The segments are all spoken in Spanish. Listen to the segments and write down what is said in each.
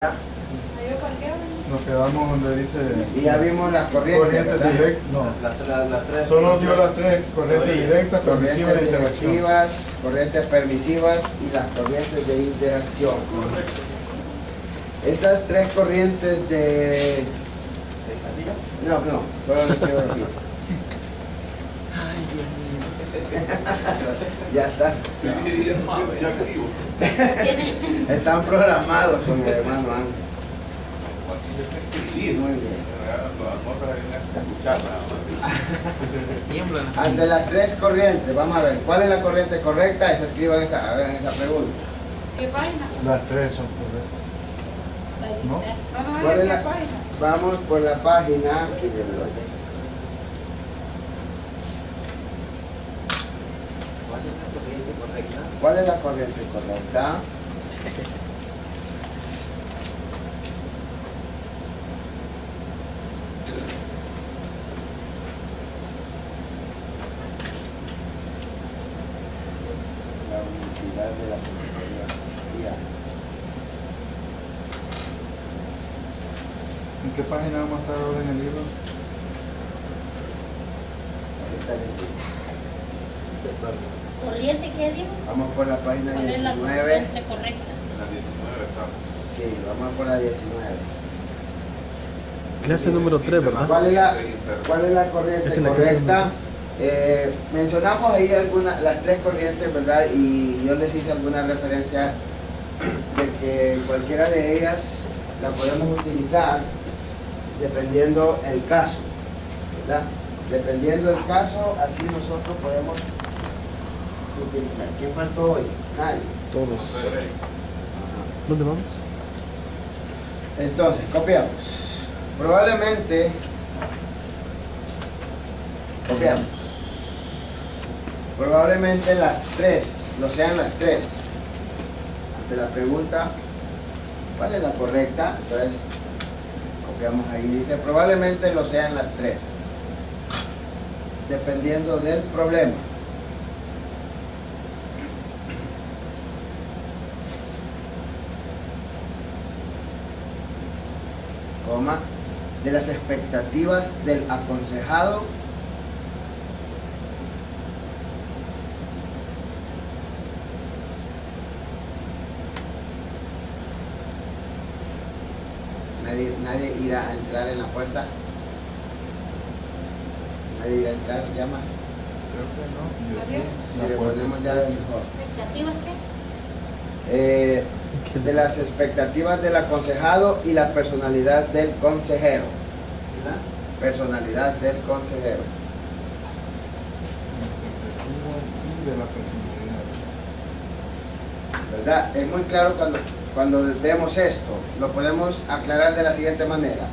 Nos quedamos donde dice... Y ya vimos las corrientes directas. No, las tres. solo dio las tres corrientes directas, permisivas de interacción. Corrientes permisivas y las corrientes de interacción. Esas tres corrientes de... No, solo les quiero decir. Ay, Dios mío. Ya está. Están programados con mi hermano Ángel. Muy bien. Ante las tres corrientes, vamos a ver, ¿cuál es la corriente correcta? Eso escriban esa pregunta. ¿Qué página? Las tres son correctas. ¿No? ¿Cuál es la página? Vamos por la página. ¿Cuál es la corriente correcta? La unicidad de la consejería. ¿En qué página vamos a estar ahora en el libro? Ahorita les digo. ¿Corriente qué dijo? Vamos por la página ¿Cuál es la 19. corriente correcta? Sí, vamos por la 19. Clase número 3, ¿verdad? ¿Cuál es la corriente Esta es la clase correcta? número Mencionamos ahí las tres corrientes, ¿verdad? Y yo les hice alguna referencia de que cualquiera de ellas la podemos utilizar dependiendo el caso, ¿verdad? Dependiendo del caso, así nosotros podemos utilizar. ¿Quién faltó hoy? Nadie. Todos. ¿Dónde vamos? Entonces, copiamos. Probablemente, copiamos. Probablemente las tres, lo sean las tres. Ante la pregunta, ¿cuál es la correcta? Entonces, copiamos ahí. Dice, probablemente lo sean las tres. Dependiendo del problema. Coma, de las expectativas del aconsejado nadie irá a entrar en la puerta. Nadie irá a entrar ya más. Creo que no. Si le ponemos ya mejor. ¿Expectativas qué? De las expectativas del aconsejado y la personalidad del consejero. ¿La? Personalidad del consejero. De la personalidad. ¿Verdad? Es muy claro cuando vemos esto. Lo podemos aclarar de la siguiente manera.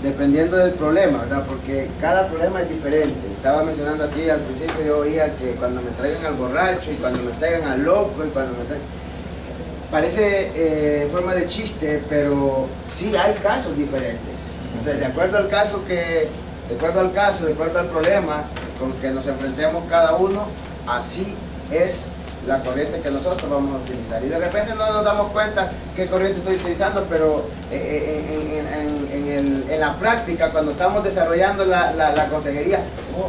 Dependiendo del problema, ¿verdad? Porque cada problema es diferente. Estaba mencionando aquí al principio, yo oía que cuando me traigan al borracho y cuando me traigan al loco y cuando me traigan... Parece en forma de chiste, pero sí hay casos diferentes. Entonces, de acuerdo al problema con que nos enfrentemos cada uno, así es la corriente que nosotros vamos a utilizar. Y de repente no nos damos cuenta qué corriente estoy utilizando, pero en la práctica, cuando estamos desarrollando la consejería,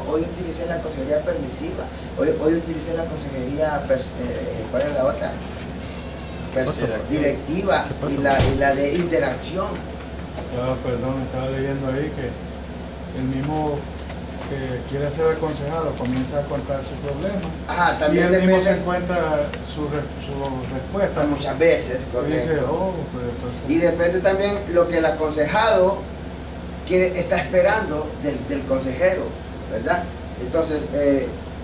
hoy utilicé la consejería permisiva, hoy utilicé la consejería, ¿cuál es la otra? Directiva y la de interacción. Perdón, estaba leyendo ahí que el mismo que quiere ser aconsejado comienza a contar su problema. Ajá, Y también él mismo se depende, encuentra su respuesta. muchas veces, Y correcto. dice, pues entonces... Y depende también lo que el aconsejado está esperando del consejero, ¿verdad? Entonces,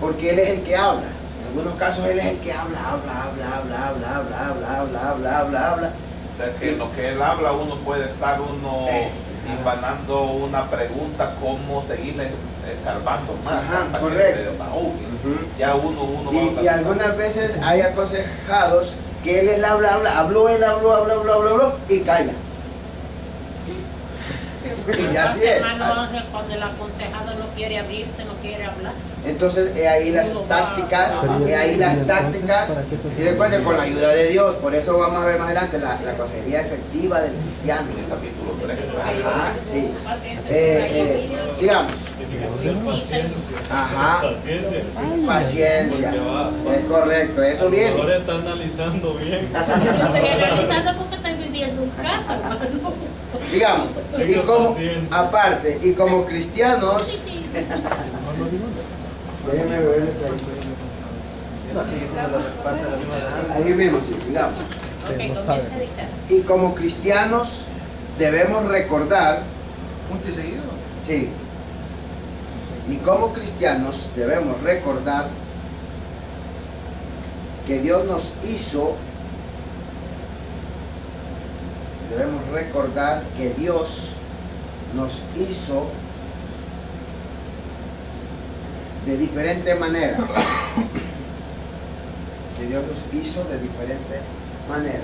porque él es el que habla. En algunos casos él es el que habla. O sea que en lo que él habla uno puede estar impanando una pregunta, cómo seguirle escarbando más. Ajá, hasta correcto. que se desahogue. Ujú. Ya uno va Y algunas veces hay aconsejados que él habló y calla. Y así es. Hermano Ángel, cuando el aconsejado no quiere abrirse, no quiere hablar. Entonces, ahí las tácticas, y recuerden, con la ayuda de Dios, por eso vamos a ver más adelante la consejería efectiva del cristiano. En el capítulo 3. Ajá, sí. Sigamos. Ajá, paciencia. Es correcto, eso viene. Ahora está analizando bien. Yo estoy analizando porque estoy viviendo un caso, hermano. Sigamos. Y como, aparte, y como cristianos, déjenme ver ahí mismo, sí, sigamos. Ok, comienza a dictar. Y como cristianos debemos recordar, ¿Punto y seguido? sí, y como cristianos debemos recordar que Dios nos hizo, debemos recordar que Dios nos hizo de diferente manera. Que Dios nos hizo de diferente manera.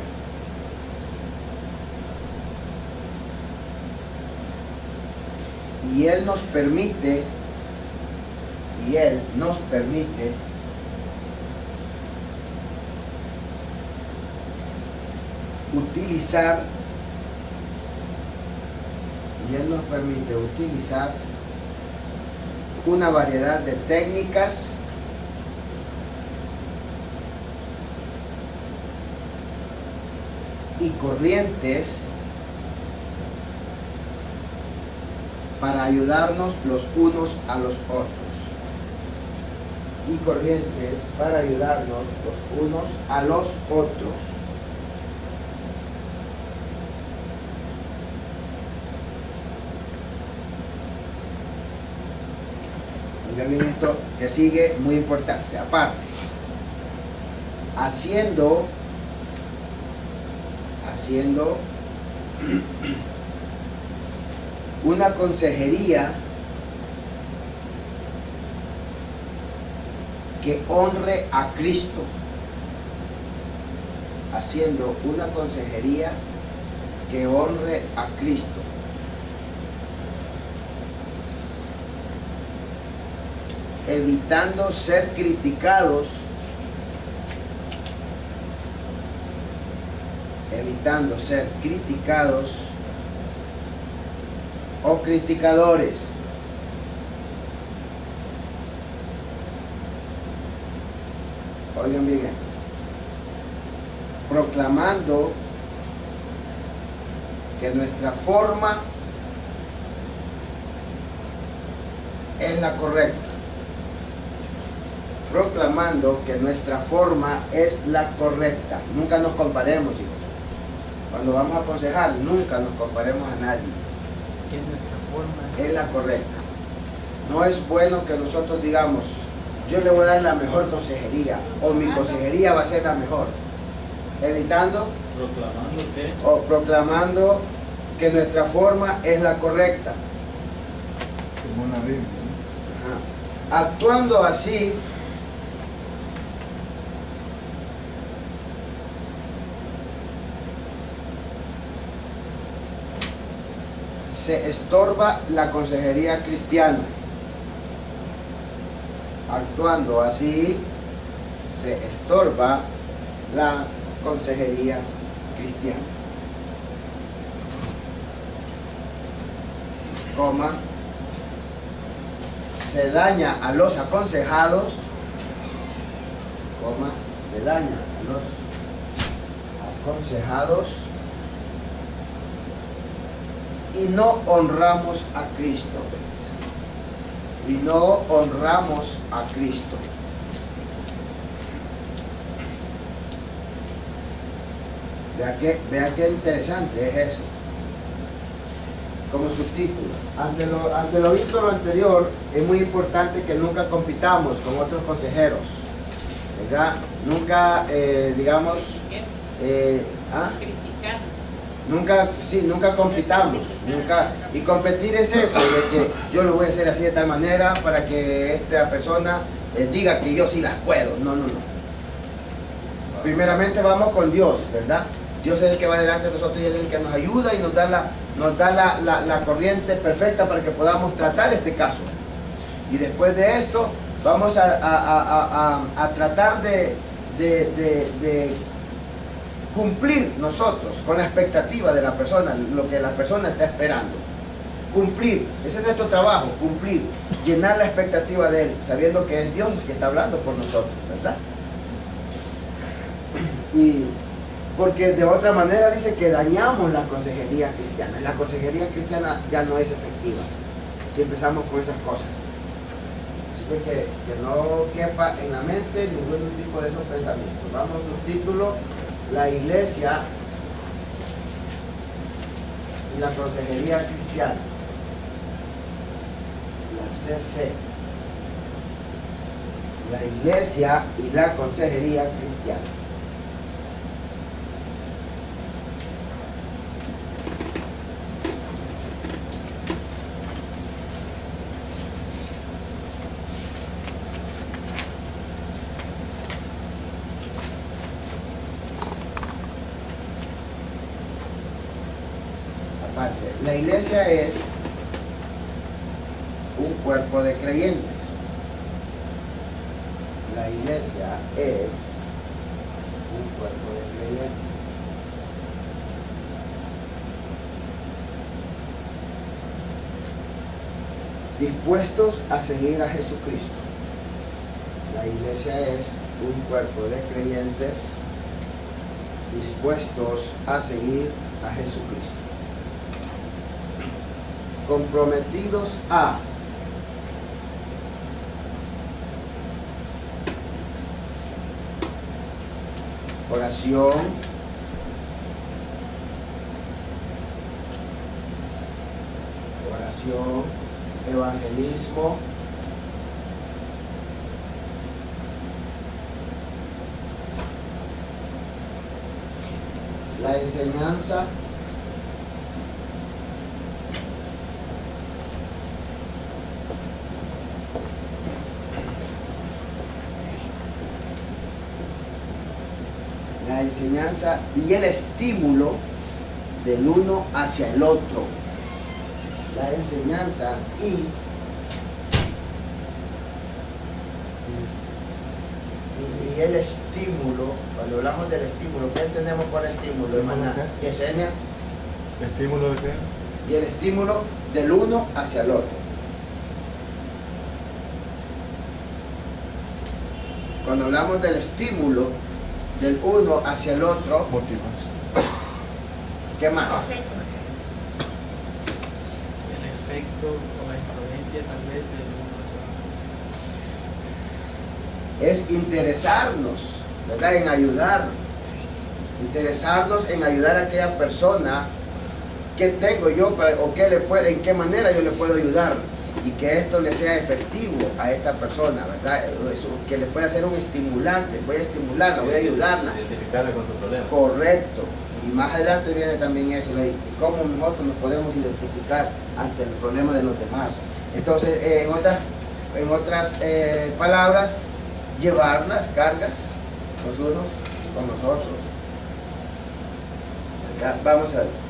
Y Él nos permite utilizar una variedad de técnicas y corrientes para ayudarnos los unos a los otros. Oiga bien esto que sigue, muy importante. Aparte, haciendo una consejería que honre a Cristo. Haciendo una consejería que honre a Cristo. Evitando ser criticados. O criticadores. Oigan bien esto. Proclamando que nuestra forma es la correcta. Proclamando que nuestra forma es la correcta. Nunca nos comparemos, hijos. Cuando vamos a aconsejar, nunca nos comparemos a nadie. Que nuestra forma Es la correcta. No es bueno que nosotros digamos, yo le voy a dar la mejor consejería, o mi consejería va a ser la mejor. Evitando Proclamando que o proclamando que nuestra forma es la correcta. Como una Biblia, ¿no? Ajá. Actuando así, se estorba la consejería cristiana. Actuando así, se estorba la consejería cristiana. Coma, se daña a los aconsejados, coma, se daña a los aconsejados y no honramos a Cristo. Y no honramos a Cristo. Vea qué interesante es eso. Como subtítulo, ante lo visto lo anterior, es muy importante que nunca compitamos con otros consejeros, ¿verdad? Nunca, digamos, Criticar. nunca compitamos, nunca, y competir es eso, de que yo lo voy a hacer así de tal manera para que esta persona diga que yo sí las puedo. No. Primeramente vamos con Dios, ¿verdad? Dios es el que va delante de nosotros y Él es el que nos ayuda y nos da la corriente perfecta para que podamos tratar este caso. Y después de esto vamos a tratar de cumplir nosotros con la expectativa de la persona, lo que la persona está esperando. Cumplir, ese es nuestro trabajo, cumplir, llenar la expectativa de Él, sabiendo que es Dios el que está hablando por nosotros, ¿verdad? Y porque de otra manera dice que dañamos la consejería cristiana. La consejería cristiana ya no es efectiva si empezamos con esas cosas. Así que no quepa en la mente ningún tipo de esos pensamientos. Vamos a un título: la iglesia y la consejería cristiana, la CC, la iglesia y la consejería cristiana. La iglesia es un cuerpo de creyentes. La iglesia es un cuerpo de creyentes. Dispuestos a seguir a Jesucristo. La iglesia es un cuerpo de creyentes dispuestos a seguir a Jesucristo. Comprometidos a oración, evangelismo, la enseñanza, y el estímulo del uno hacia el otro. La enseñanza y el estímulo. Cuando hablamos del estímulo, ¿qué entendemos por estímulo, hermana Yesenia? ¿Estímulo de qué? Y el estímulo del uno hacia el otro. Cuando hablamos del estímulo del uno hacia el otro, Motivación. ¿qué más? El efecto o la influencia tal vez del uno. Es interesarnos, ¿verdad? En ayudar. Interesarnos en ayudar a aquella persona que tengo yo o en qué manera yo le puedo ayudar y que esto le sea efectivo a esta persona, ¿verdad? Eso, que le pueda ser un estimulante. Voy a estimularla, voy a ayudarla. Identificarla con su problema. Correcto. Y más adelante viene también eso, cómo nosotros nos podemos identificar ante el problema de los demás. Entonces, en otras palabras, llevar las cargas los unos con los otros. ¿Verdad? Vamos a ver.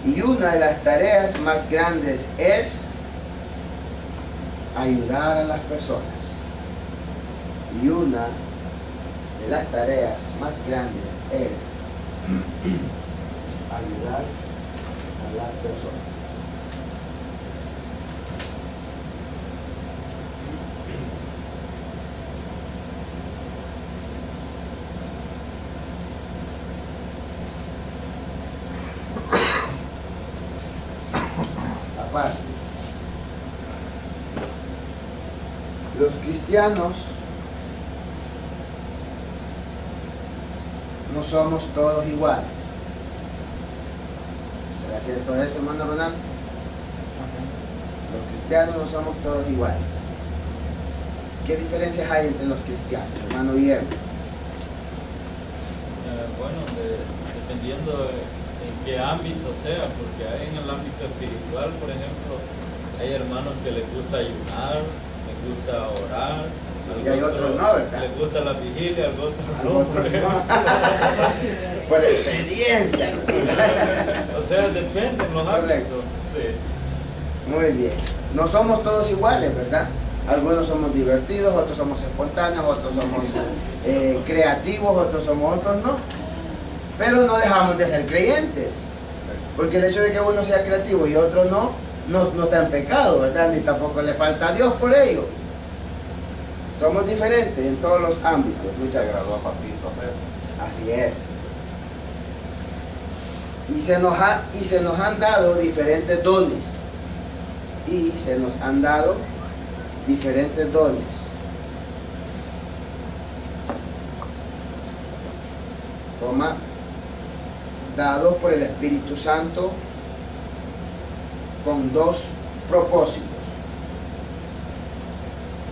Y una de las tareas más grandes es ayudar a las personas. Y una de las tareas más grandes es ayudar a las personas. Aparte, los cristianos no somos todos iguales. ¿Será cierto eso, hermano Ronaldo? Los cristianos no somos todos iguales. ¿Qué diferencias hay entre los cristianos, hermano Guillermo? Bueno, dependiendo en qué ámbito sea, porque hay en el ámbito espiritual, por ejemplo, hay hermanos que les gusta ayunar, les gusta orar. Y hay otros no, ¿verdad? Les gusta la vigilia, a otros A no. otros por ejemplo. no. Por experiencia. O sea, depende los Correcto. ámbitos. Sí. Muy bien. No somos todos iguales, ¿verdad? Algunos somos divertidos, otros somos espontáneos, otros somos creativos, otros somos otros no. Pero no dejamos de ser creyentes. Porque el hecho de que uno sea creativo y otro no está en pecado, ¿verdad? Ni tampoco le falta a Dios por ello. Somos diferentes en todos los ámbitos. Muchas Se gracias. graduó Papito, Así es. Y se nos han dado diferentes dones. Y se nos han dado diferentes dones. Coma, dados por el Espíritu Santo con dos propósitos.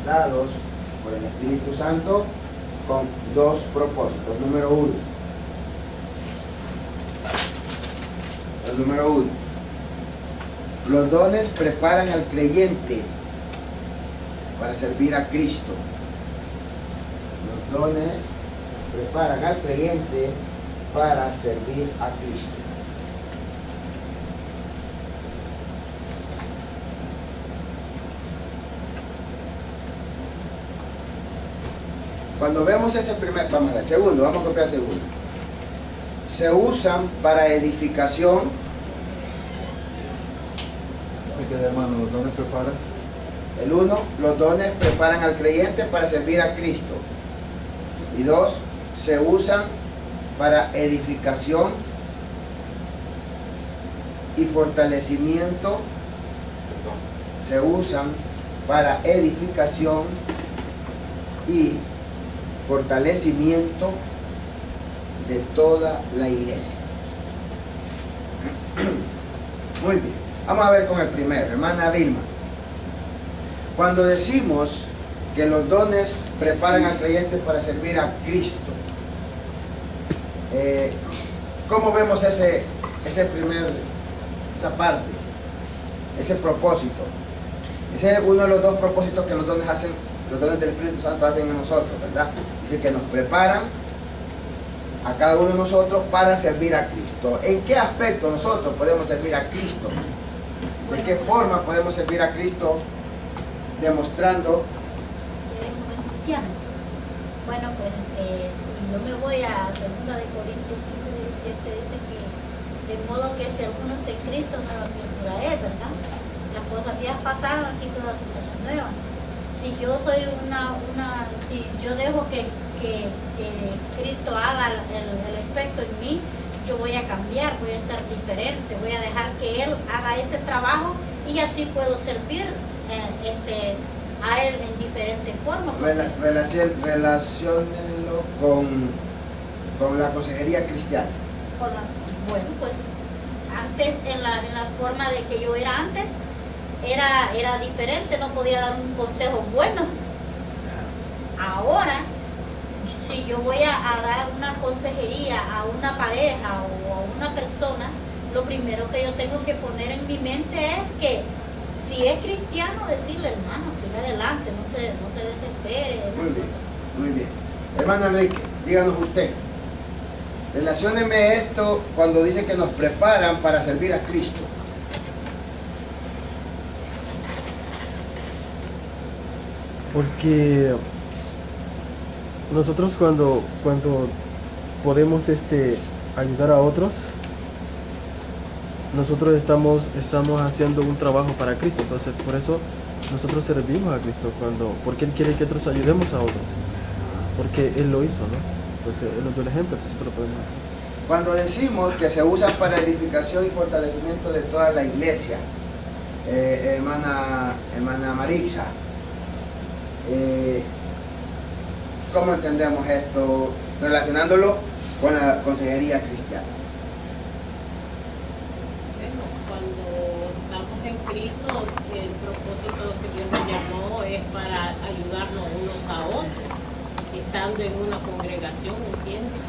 Dados por el Espíritu Santo con dos propósitos. Número uno. El número uno. Los dones preparan al creyente para servir a Cristo. Los dones preparan al creyente para servir a Cristo. Cuando vemos ese primer, vamos a ver, segundo, vamos a copiar el segundo. Se usan para edificación. Hay que, hermano, los dones preparan. El uno, los dones preparan al creyente para servir a Cristo. Y dos, se usan para edificación y fortalecimiento. Se usan para edificación y fortalecimiento de toda la iglesia. Muy bien, vamos a ver con el primero, hermana Vilma. Cuando decimos que los dones preparan al creyente para servir a Cristo, ¿cómo vemos esa parte, ese propósito? Ese es uno de los dos propósitos que los dones del Espíritu Santo hacen en nosotros, ¿verdad? Dice que nos preparan a cada uno de nosotros para servir a Cristo. ¿En qué aspecto nosotros podemos servir a Cristo? ¿De qué forma podemos servir a Cristo? Demostrando. Eres un buen cristiano. Bueno, pues si yo me voy a 2 Corintios 5:17, dice que de modo que si alguno está en Cristo, nueva criatura es, ¿verdad? Las cosas viejas pasaron, aquí todas son cosas nuevas. Si yo soy si yo dejo que Cristo haga el efecto en mí, yo voy a cambiar, voy a ser diferente, voy a dejar que Él haga ese trabajo y así puedo servir a Él en diferentes formas. Relaciónenlo con la consejería cristiana. Bueno, pues antes en la forma de que yo era antes, era diferente, no podía dar un consejo bueno. Ahora, si yo voy a dar una consejería a una pareja o a una persona, lo primero que yo tengo que poner en mi mente es que si es cristiano, decirle, hermano, siga adelante, no se desespere. Muy bien, muy bien. Hermano Enrique, díganos usted, relacióneme esto cuando dice que nos preparan para servir a Cristo. Porque nosotros cuando podemos ayudar a otros, nosotros estamos haciendo un trabajo para Cristo. Entonces por eso nosotros servimos a Cristo, porque Él quiere que nosotros ayudemos a otros, porque Él lo hizo, ¿no? Entonces Él nos dio el ejemplo, entonces nosotros lo podemos hacer. Cuando decimos que se usa para edificación y fortalecimiento de toda la iglesia, hermana Marixa, ¿cómo entendemos esto relacionándolo con la consejería cristiana? Bueno, cuando estamos en Cristo, el propósito que Dios nos llamó es para ayudarnos unos a otros, estando en una congregación, ¿entiendes?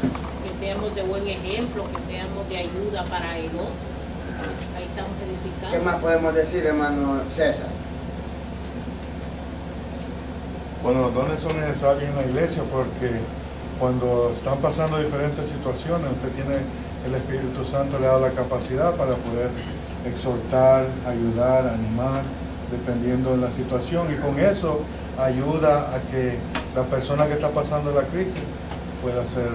Que seamos de buen ejemplo, que seamos de ayuda para el otro. Ahí estamos edificando. ¿Qué más podemos decir, hermano César? Bueno, los dones son necesarios en la iglesia porque cuando están pasando diferentes situaciones, usted tiene el Espíritu Santo, le da la capacidad para poder exhortar, ayudar, animar, dependiendo de la situación, y con eso ayuda a que la persona que está pasando la crisis pueda ser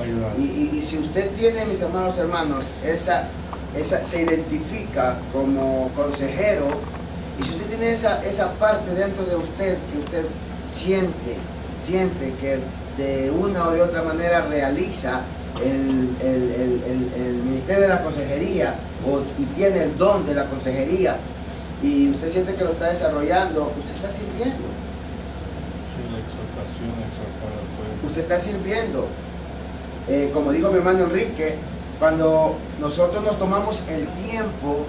ayudada. Y si usted tiene, mis amados hermanos, se identifica como consejero, y si usted tiene esa parte dentro de usted que usted siente que de una o de otra manera realiza el ministerio de la consejería y tiene el don de la consejería, y usted siente que lo está desarrollando, usted está sirviendo. Sí, la exhortación, exhortar al pueblo. Usted está sirviendo. Como dijo mi hermano Enrique, cuando nosotros nos tomamos el tiempo,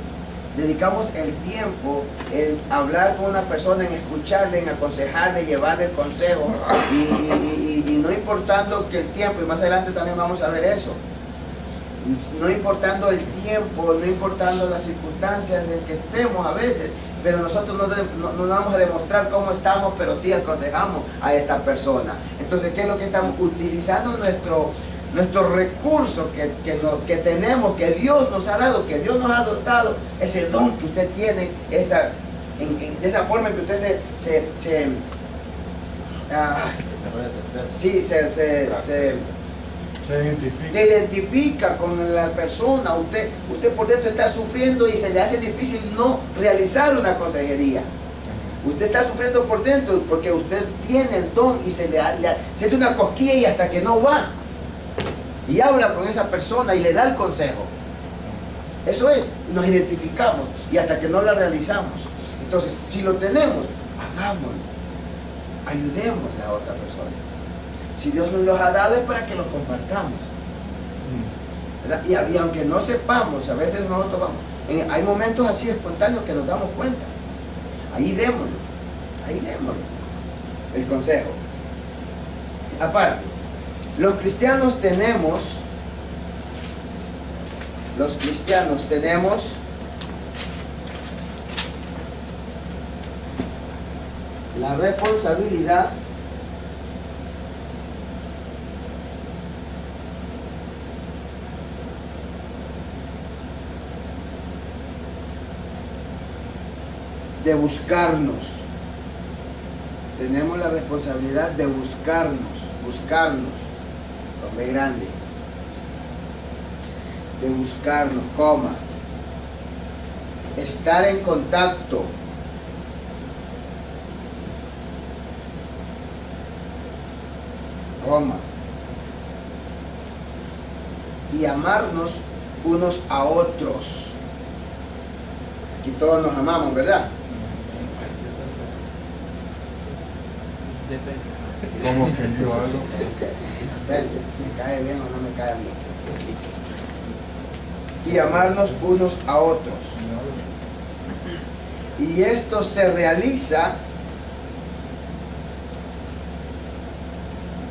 dedicamos el tiempo en hablar con una persona, en escucharle, en aconsejarle, llevarle el consejo, y no importando que el tiempo, y más adelante también vamos a ver eso, no importando el tiempo, no importando las circunstancias en que estemos a veces, pero nosotros no vamos a demostrar cómo estamos, pero sí aconsejamos a esta persona. Entonces, ¿qué es lo que estamos utilizando? Nuestro recurso que tenemos, que Dios nos ha dado, que Dios nos ha dotado, ese don que usted tiene, de esa forma en que usted se identifica con la persona. Usted por dentro está sufriendo y se le hace difícil no realizar una consejería. Usted está sufriendo por dentro porque usted tiene el don y se le siente una cosquilla, y hasta que no va y habla con esa persona y le da el consejo. Eso es, nos identificamos, y hasta que no la realizamos. Entonces, si lo tenemos, hagámoslo, ayudemos a la otra persona. Si Dios nos los ha dado es para que lo compartamos, ¿verdad? Y aunque no sepamos, a veces nosotros hay momentos así espontáneos que nos damos cuenta. Ahí démoslo el consejo. Aparte, los cristianos tenemos la responsabilidad de buscarnos. Tenemos la responsabilidad de buscarnos, con B grande, de buscarnos, estar en contacto, y amarnos unos a otros. Aquí todos nos amamos, ¿verdad? ¿Cómo que yo algo? ¿Me cae bien o no me cae bien? Y amarnos unos a otros. Y esto se realiza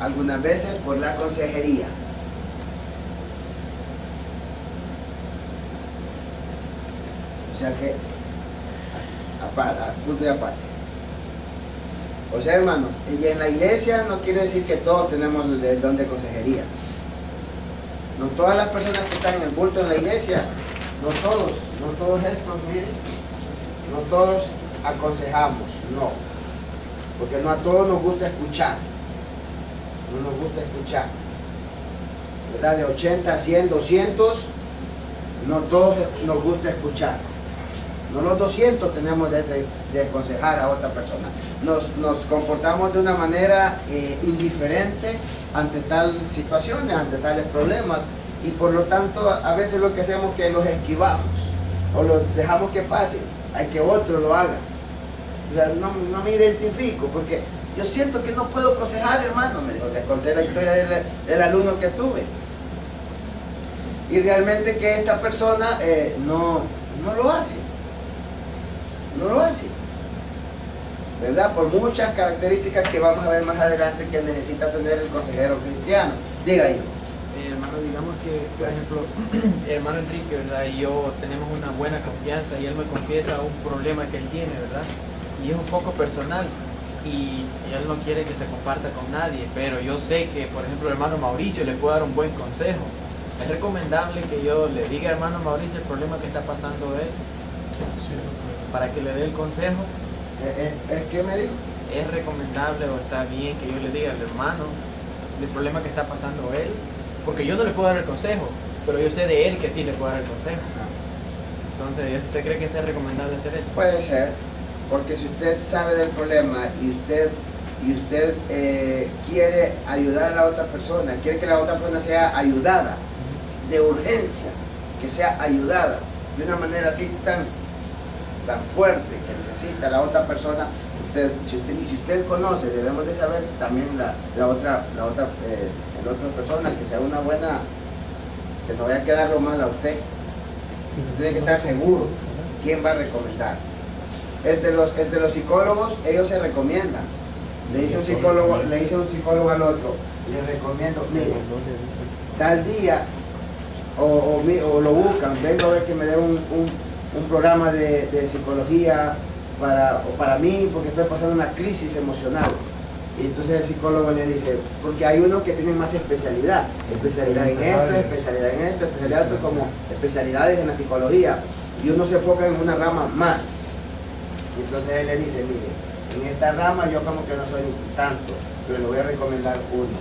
algunas veces por la consejería. O sea que, punto de aparte. O sea, hermanos, y en la iglesia no quiere decir que todos tenemos el don de consejería. No todas las personas que están en el culto en la iglesia, no todos estos, miren, no todos aconsejamos, no. Porque no a todos nos gusta escuchar. No nos gusta escuchar. ¿Verdad? De 80, 100, 200, no todos nos gusta escuchar. No los 200 tenemos de aconsejar a otra persona. Nos comportamos de una manera indiferente ante tales situaciones, ante tales problemas, y por lo tanto a veces lo que hacemos es que los esquivamos o los dejamos que pasen, hay que otro lo haga. O sea, no me identifico porque yo siento que no puedo aconsejar, hermano. Me dijo, les conté la historia del alumno que tuve, y realmente que esta persona no lo hace. No lo hace, ¿verdad? Por muchas características que vamos a ver más adelante que necesita tener el consejero cristiano. Diga, hijo. Hermano, digamos que, por ejemplo, el hermano Enrique, ¿verdad? Y yo tenemos una buena confianza, y él me confiesa un problema que él tiene, ¿verdad? Y es un poco personal. y él no quiere que se comparta con nadie, pero yo sé que, por ejemplo, el hermano Mauricio le puede dar un buen consejo. Es recomendable que yo le diga, hermano Mauricio, el problema que está pasando él, para que le dé el consejo. ¿Es que me dijo? Es recomendable o está bien que yo le diga al hermano el problema que está pasando él, porque yo no le puedo dar el consejo, pero yo sé de él que sí le puedo dar el consejo. Entonces, ¿usted cree que es recomendable hacer eso? Puede ser, porque si usted sabe del problema y usted quiere ayudar a la otra persona, quiere que la otra persona sea ayudada de urgencia, que sea ayudada de una manera así tan fuerte que necesita la otra persona, si usted conoce, debemos de saber también la otra persona, que sea una buena, que no vaya a quedarlo mal a usted. Usted tiene que estar seguro quién va a recomendar. Entre los psicólogos, ellos se recomiendan. Le dice un psicólogo al otro, le recomiendo, mire, tal día, o lo buscan, vengo a ver que me dé un programa de psicología para mí, porque estoy pasando una crisis emocional. Y entonces el psicólogo le dice, porque hay unos que tienen más especialidad en esto, especialidad como especialidades en la psicología, y uno se enfoca en una rama más. Y entonces él le dice, mire, en esta rama yo como que no soy tanto, pero le voy a recomendar uno.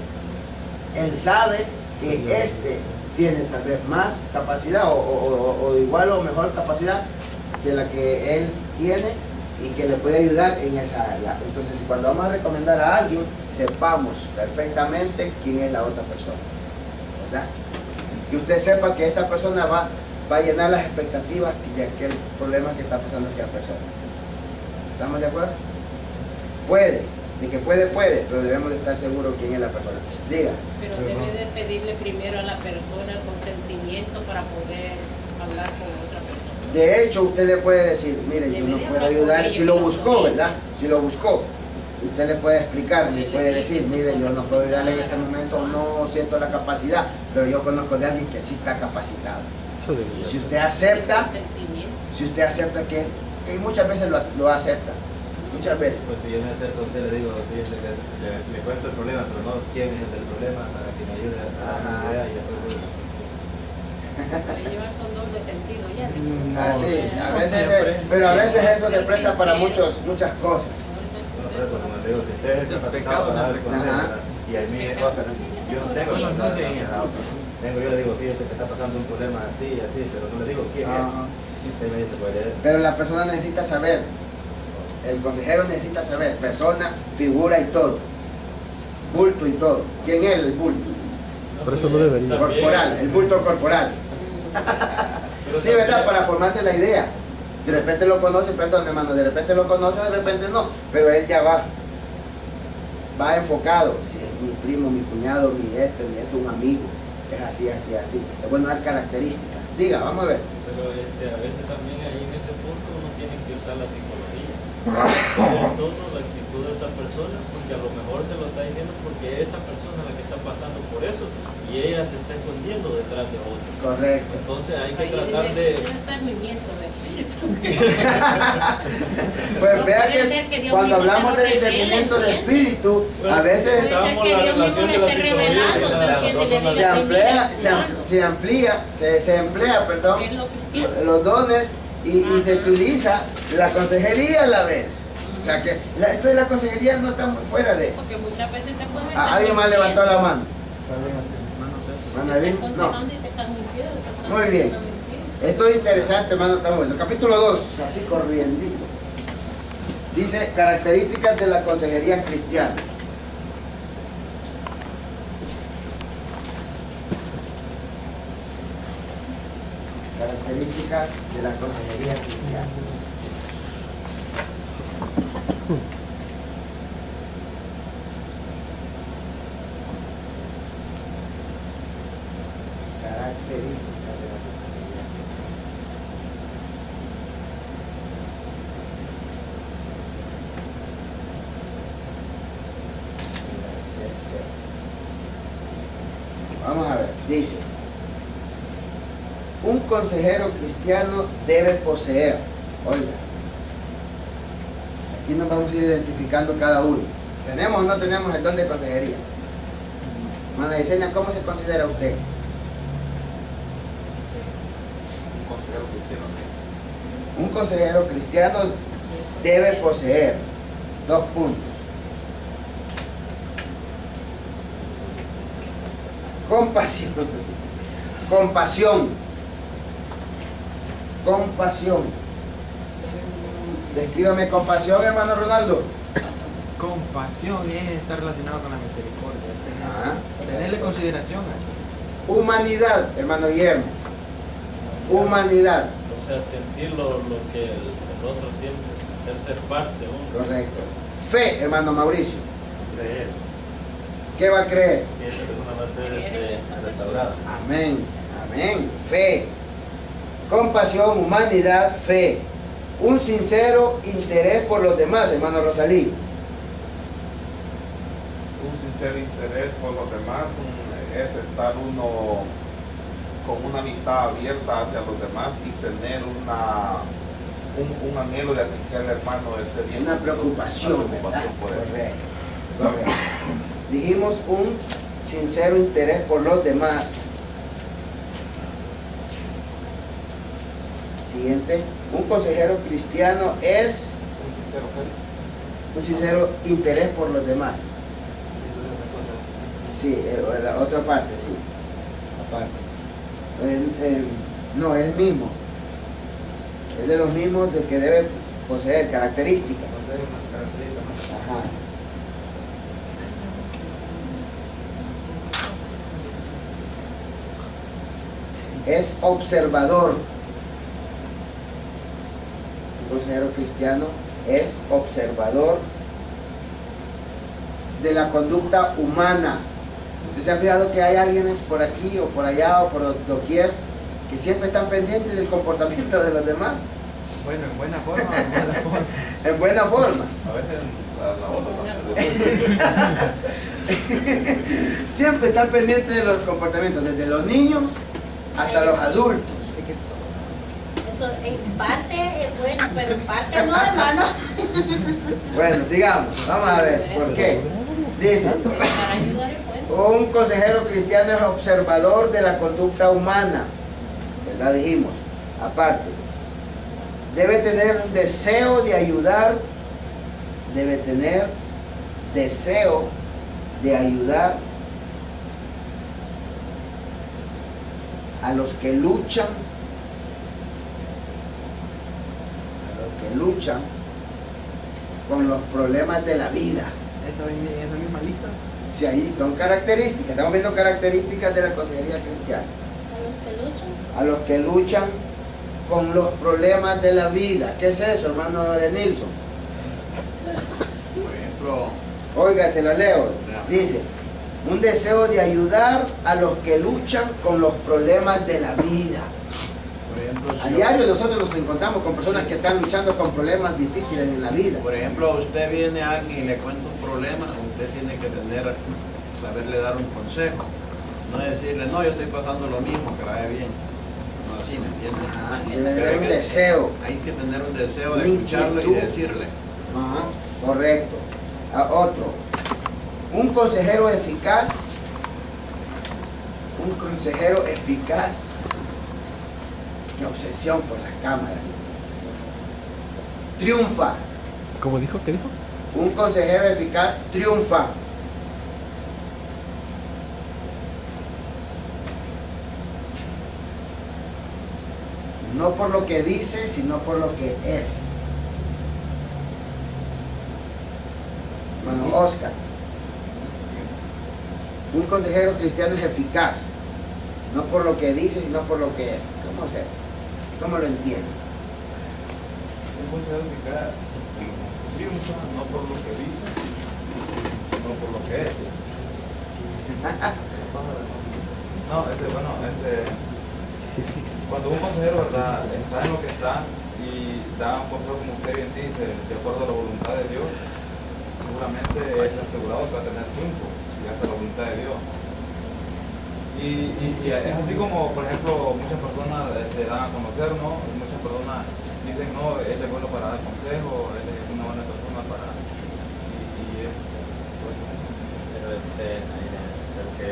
Él sabe que este tiene tal vez más capacidad o igual o mejor capacidad de la que él tiene y que le puede ayudar en esa área. Entonces, cuando vamos a recomendar a alguien, sepamos perfectamente quién es la otra persona, ¿verdad? Que usted sepa que esta persona va a llenar las expectativas de aquel problema que está pasando aquella persona. ¿Estamos de acuerdo? Puede, pero debemos de estar seguros quién es la persona. Diga. Pero debe de pedirle primero a la persona el consentimiento para poder hablar con otra persona. De hecho, usted le puede decir, mire, yo no puedo ayudar, si lo buscó, ¿verdad? Si lo buscó, usted le puede explicar, le puede decir, mire, yo no puedo ayudarle en este momento, no siento la capacidad, pero yo conozco de alguien que sí está capacitado. Si usted acepta que, y muchas veces lo acepta, muchas veces. Pues si yo me acerco a usted, le digo, fíjese que le cuento el problema, pero no quién es el del problema, para que me ayude a dar una idea y después voy. Puede llevar con doble sentido ya. Pero a veces esto se presta para muchas cosas. No, por eso, como le digo, si usted es capacitado para dar el consejo, y a mí yo no tengo el consejo, yo le digo, fíjese que está pasando un problema así, pero no le digo quién es. Usted me dice, pues, pero la persona necesita saber, el consejero necesita saber, persona, figura y todo, bulto y todo. ¿Quién es el bulto? Por eso no debería. Corporal, el bulto corporal. Sí, ¿verdad? Para formarse la idea. De repente lo conoce, perdón hermano, de repente lo conoce, de repente no, pero él ya va enfocado. Si es mi primo, mi cuñado, mi esto, un amigo, es así. Es bueno dar características. Diga, vamos a ver. Pero a veces también ahí en ese punto uno tiene que usar la psicología. Ver el tono, la actitud de esa persona, porque a lo mejor se lo está diciendo porque esa persona es la que está pasando por eso y ella se está escondiendo detrás de otro. Correcto. Entonces hay que Ahí tratar es de... discernimiento de espíritu. Pues No vea puede ser que que Dios cuando mismo hablamos se de lo discernimiento de revele, espíritu, a veces Puede ser que Dios mismo le esté revelando, ¿tú entiendes? se emplea, perdón, ¿Qué es lo que quiere? los dones y se utiliza la consejería a la vez. O sea que esto de la consejería no está muy fuera de... Porque muchas veces te pueden estar ¿Alguien más levantó la mano? Te David, están no. aconsejando y te están mintiendo, te están Muy bien. haciendo mentir. Esto es interesante, hermano, está bueno. Capítulo 2, así corriendito. Dice, características de la consejería cristiana. Características de la consejería cristiana. Características de la consejería cristiana. Vamos a ver, dice, un consejero cristiano debe poseer, oiga, Aquí nos vamos a ir identificando cada uno. ¿Tenemos o no tenemos el don de consejería? Hermana Yesenia, ¿cómo se considera usted? Consejero cristiano. Un consejero cristiano debe poseer 2 puntos. Compasión. Compasión. Compasión. Descríbame compasión, hermano Ronaldo. Compasión es estar relacionado con la misericordia, es tenerle consideración a eso. Humanidad, hermano Guillermo. Humanidad. O sea, sentir lo que el otro siente, hacer parte de uno. Correcto. Fe, hermano Mauricio. Creer ¿Qué va a creer? que esa persona va a ser restaurada. Amén. Amén. Fe. Compasión, humanidad, fe. Un sincero interés por los demás, hermano Rosalí. Un sincero interés por los demás es estar uno con una amistad abierta hacia los demás y tener un anhelo de que el hermano esté bien. Una preocupación, Una preocupación por él. Correcto. Correcto. Dijimos un sincero interés por los demás. Siguiente. Un consejero cristiano es un sincero interés por los demás. Sí, la otra parte, sí. Aparte. No, es mismo. Es de los mismos de que debe poseer características. Ajá. Es observador. Un consejero cristiano es observador de la conducta humana. ¿Usted se ha fijado que hay alguien por aquí o por allá o por doquier que siempre están pendientes del comportamiento de los demás? Bueno, en buena forma o en mala forma. En buena forma. A veces la otra también. Siempre están pendientes de los comportamientos, desde los niños hasta los adultos. Eso en parte es bueno, pero en parte no, hermano. Bueno, sigamos. Vamos a ver, ¿por qué? Dice, Para ayudar es bueno. un consejero cristiano es observador de la conducta humana. ¿Verdad? Dijimos. Aparte, debe tener un deseo de ayudar. Debe tener deseo de ayudar a los que luchan. Luchan con los problemas de la vida. Esa misma lista. Si ahí son características, estamos viendo características de la consejería cristiana. A los que luchan. A los que luchan con los problemas de la vida. ¿Qué es eso, hermano de Nilsson? Por ejemplo, Oiga, se la leo. Dice, un deseo de ayudar a los que luchan con los problemas de la vida. por ejemplo, A diario nosotros nos encontramos con personas que están luchando con problemas difíciles en la vida. por ejemplo, usted viene a alguien y le cuenta un problema, usted tiene que saberle dar un consejo. No decirle, no, yo estoy pasando lo mismo, que vaya bien. No, así, ¿me entiende? Debe Pero haber un deseo. Hay que tener un deseo de Una escucharlo y inquietud. decirle. Ajá, correcto. Otro. Un consejero eficaz. Un consejero eficaz. Qué obsesión por las cámaras. Triunfa. ¿Cómo dijo? ¿Qué dijo? Un consejero eficaz triunfa. No por lo que dice, sino por lo que es. Bueno, Oscar. Un consejero cristiano es eficaz. No por lo que dice, sino por lo que es. ¿Cómo es esto? ¿Cómo lo entiende? Un consejero eficaz triunfa no por lo que dice, sino por lo que es. Cuando un consejero, ¿verdad?, está en lo que está y da un consejo, como usted bien dice, de acuerdo a la voluntad de Dios, seguramente es asegurado que va a tener triunfo si hace la voluntad de Dios. Y es así como, por ejemplo, muchas personas se dan a conocer, ¿no? Muchas personas dicen, no, él es bueno para dar consejos, él es una buena persona que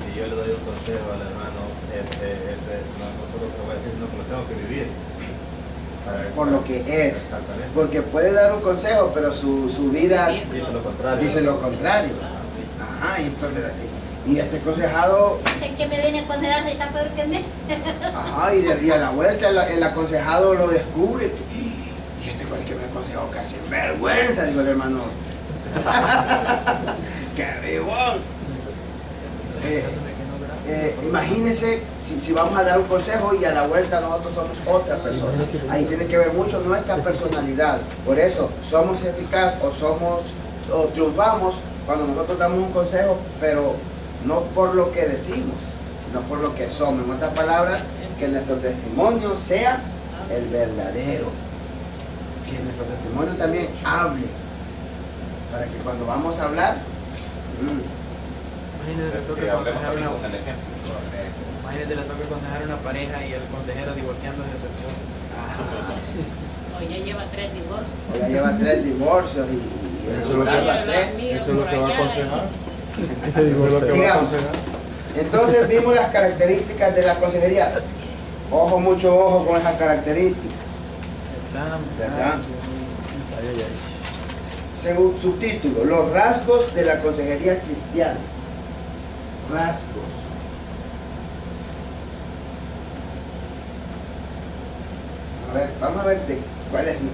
si yo le doy un consejo al hermano, no solo se lo voy a decir, sino que lo tengo que vivir. Por lo que es. Exactamente. Porque puede dar un consejo, pero su vida Dice lo contrario. dice lo contrario. Ajá, y entonces, y este aconsejado, Es que me viene a aconsejar y está peor que mí. ajá, y a la vuelta el aconsejado lo descubre. Y este fue el que me aconsejó, casi vergüenza, dijo el hermano. ¡Qué ribón! Imagínense si vamos a dar un consejo y a la vuelta nosotros somos otra persona. Ahí tiene que ver mucho nuestra personalidad. Por eso somos eficaces o triunfamos cuando nosotros damos un consejo, pero no por lo que decimos, sino por lo que somos. En otras palabras, que nuestro testimonio sea el verdadero. Que nuestro testimonio también hable. Para que cuando vamos a hablar, Imagínate, le toca Que hablemos aconsejar también una, con el ejemplo. imagínate, le toca aconsejar a una pareja y el consejero divorciándose de su esposa. O ya lleva 3 divorcios. o ya lleva 3 divorcios y Eso es lo que lleva va- 3. Eso es lo que va a aconsejar. Ese Eso es lo divorcio. que va a Sigamos. aconsejar. Entonces vimos las características de la consejería. Ojo, mucho ojo con esas características, ¿verdad? Ay, ay, ay. Según subtítulo, los rasgos de la consejería cristiana. Rasgos. A ver, vamos a ver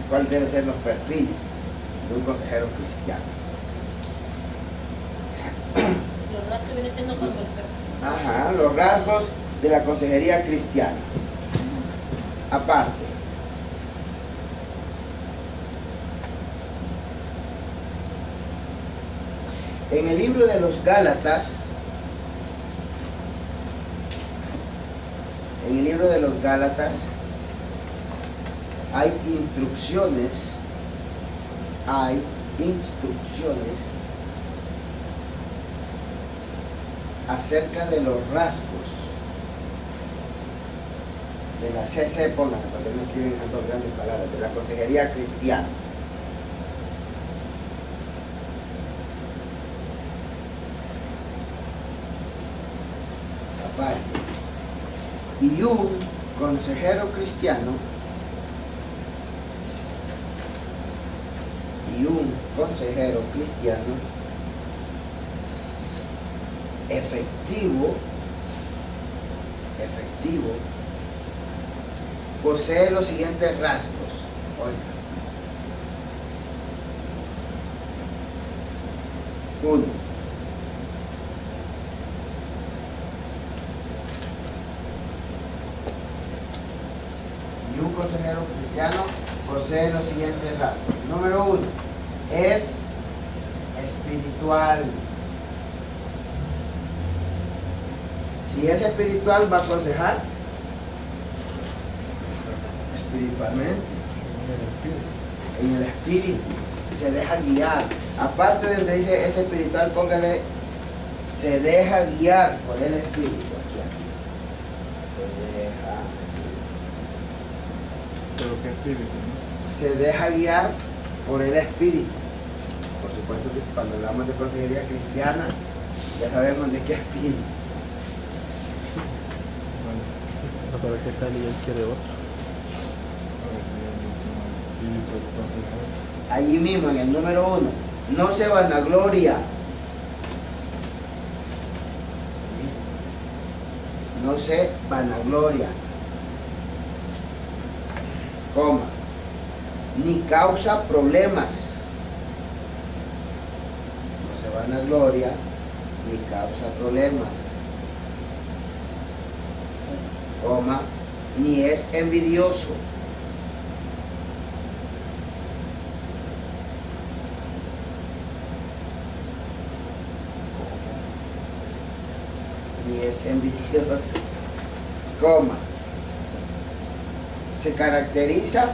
cuál deben ser los perfiles de un consejero cristiano. Los rasgos viene siendo cuando el cuerpo. Ajá, los rasgos de la consejería cristiana. Aparte, en el libro de los Gálatas, hay instrucciones acerca de los rasgos de la CC, pónganlo, porque no escriben esas dos grandes palabras, de la consejería cristiana. Aparte, y un consejero cristiano efectivo posee los siguientes rasgos. Oiga. 1. Y un consejero cristiano posee los siguientes rasgos. Número 1. Es espiritual. Si es espiritual, va a aconsejar espiritualmente, en el espíritu, se deja guiar. Aparte de donde dice es espiritual, póngale se deja guiar por el espíritu. Aquí así. Pero qué espíritu, ¿no? Se deja guiar por el espíritu. Por supuesto que cuando hablamos de consejería cristiana, ya sabemos de qué espíritu. No, pero qué tal y él quiere otro. Allí mismo en el número 1, no se vanagloria. No se vanagloria, coma, ni causa problemas. No se vanagloria, ni causa problemas, coma, ni es envidioso. Ni es envidioso, coma, se caracteriza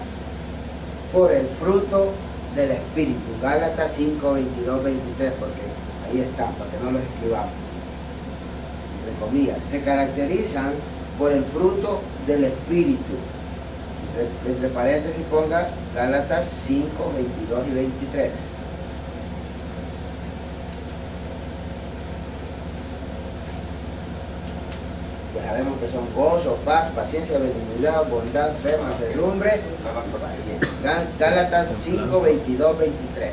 por el fruto del Espíritu. Gálatas 5, 22, 23, porque ahí está, para que no los escribamos. Entre comillas, se caracterizan por el fruto del Espíritu. Entre paréntesis ponga Gálatas 5, 22 y 23. sabemos que son gozo, paz, paciencia, benignidad, bondad, fe, mansedumbre, paciencia. Gálatas 5, 22, 23.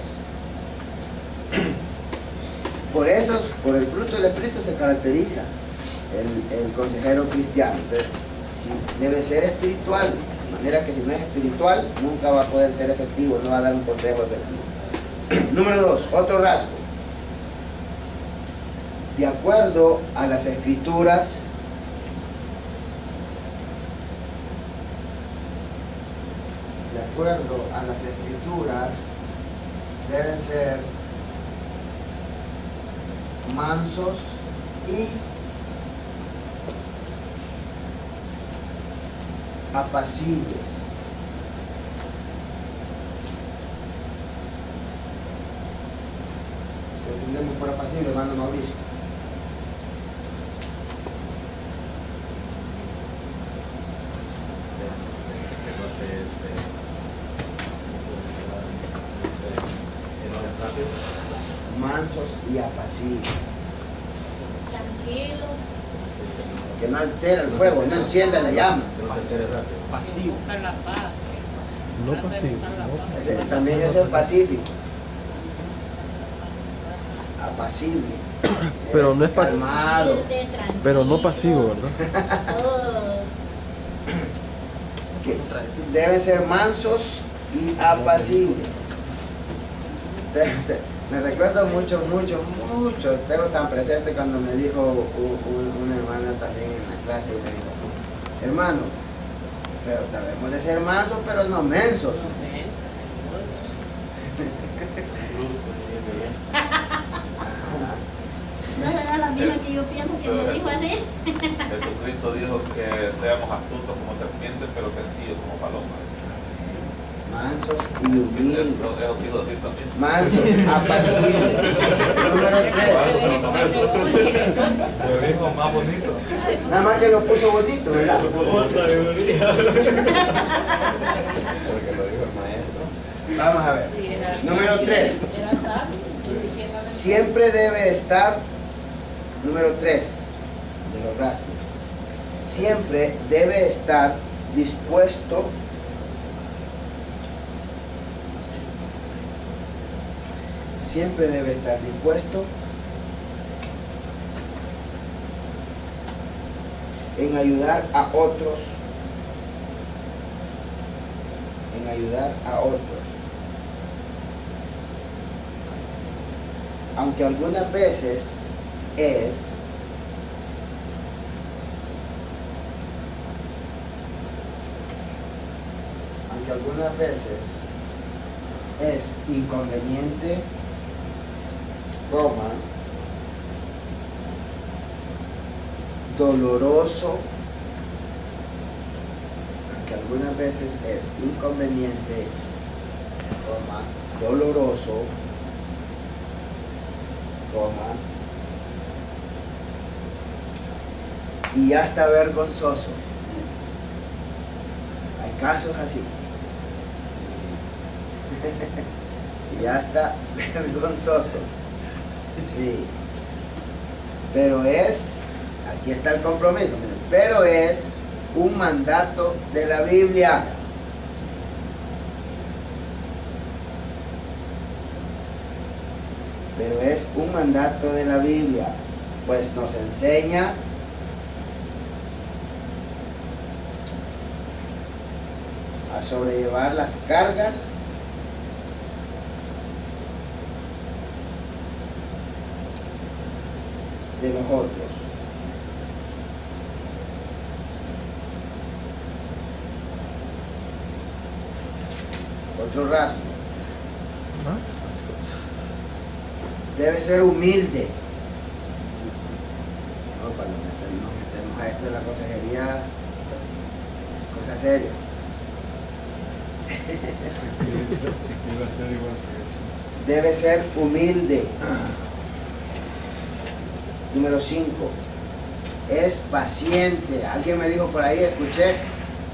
Por el fruto del Espíritu se caracteriza el consejero cristiano. Entonces, debe ser espiritual, de manera que si no es espiritual, nunca va a poder ser efectivo, no va a dar un consejo efectivo. Número 2, otro rasgo. De acuerdo a las Escrituras, deben ser mansos y apacibles. ¿Qué entendemos por apacible, hermano Mauricio? Mansos y apacibles. Tranquilo. Que no altera el fuego, no encienda la llama. Pasivo. Buscar la paz. No pasivo. También eso es pacífico. Apacible. Pero no es pasivo. Calmado. Pero no pasivo, ¿verdad? Que deben ser mansos y apacibles. Me recuerdo mucho, tengo tan presente cuando me dijo una hermana también en la clase y me dijo, hermano, pero debemos de ser mansos, pero no mensos. No será la misma que yo pienso que me dijo a mí. Jesucristo dijo que seamos astutos como serpientes, pero sencillos como palomas. Mansos y humildes. No sé, quiero decir también. Mansos, apacibles. Número 3. Lo dijo más bonito. Nada más que lo puso bonito, ¿verdad? Porque lo dijo el maestro. Vamos a ver. Número 3. Siempre debe estar, número 3 de los rasgos, siempre debe estar dispuesto en ayudar a otros, aunque algunas veces es inconveniente, doloroso, aunque algunas veces es inconveniente, doloroso, y hasta vergonzoso. Hay casos así. Y hasta vergonzosos. Sí. Pero aquí está el compromiso, miren, pero es un mandato de la Biblia. Pues nos enseña a sobrellevar las cargas de los otros. Otro rasgo. Debe ser humilde. No, cuando nos metemos a esto de la consejería, cosa seria. Debe ser humilde. Número 5. Es paciente. Alguien me dijo por ahí, escuché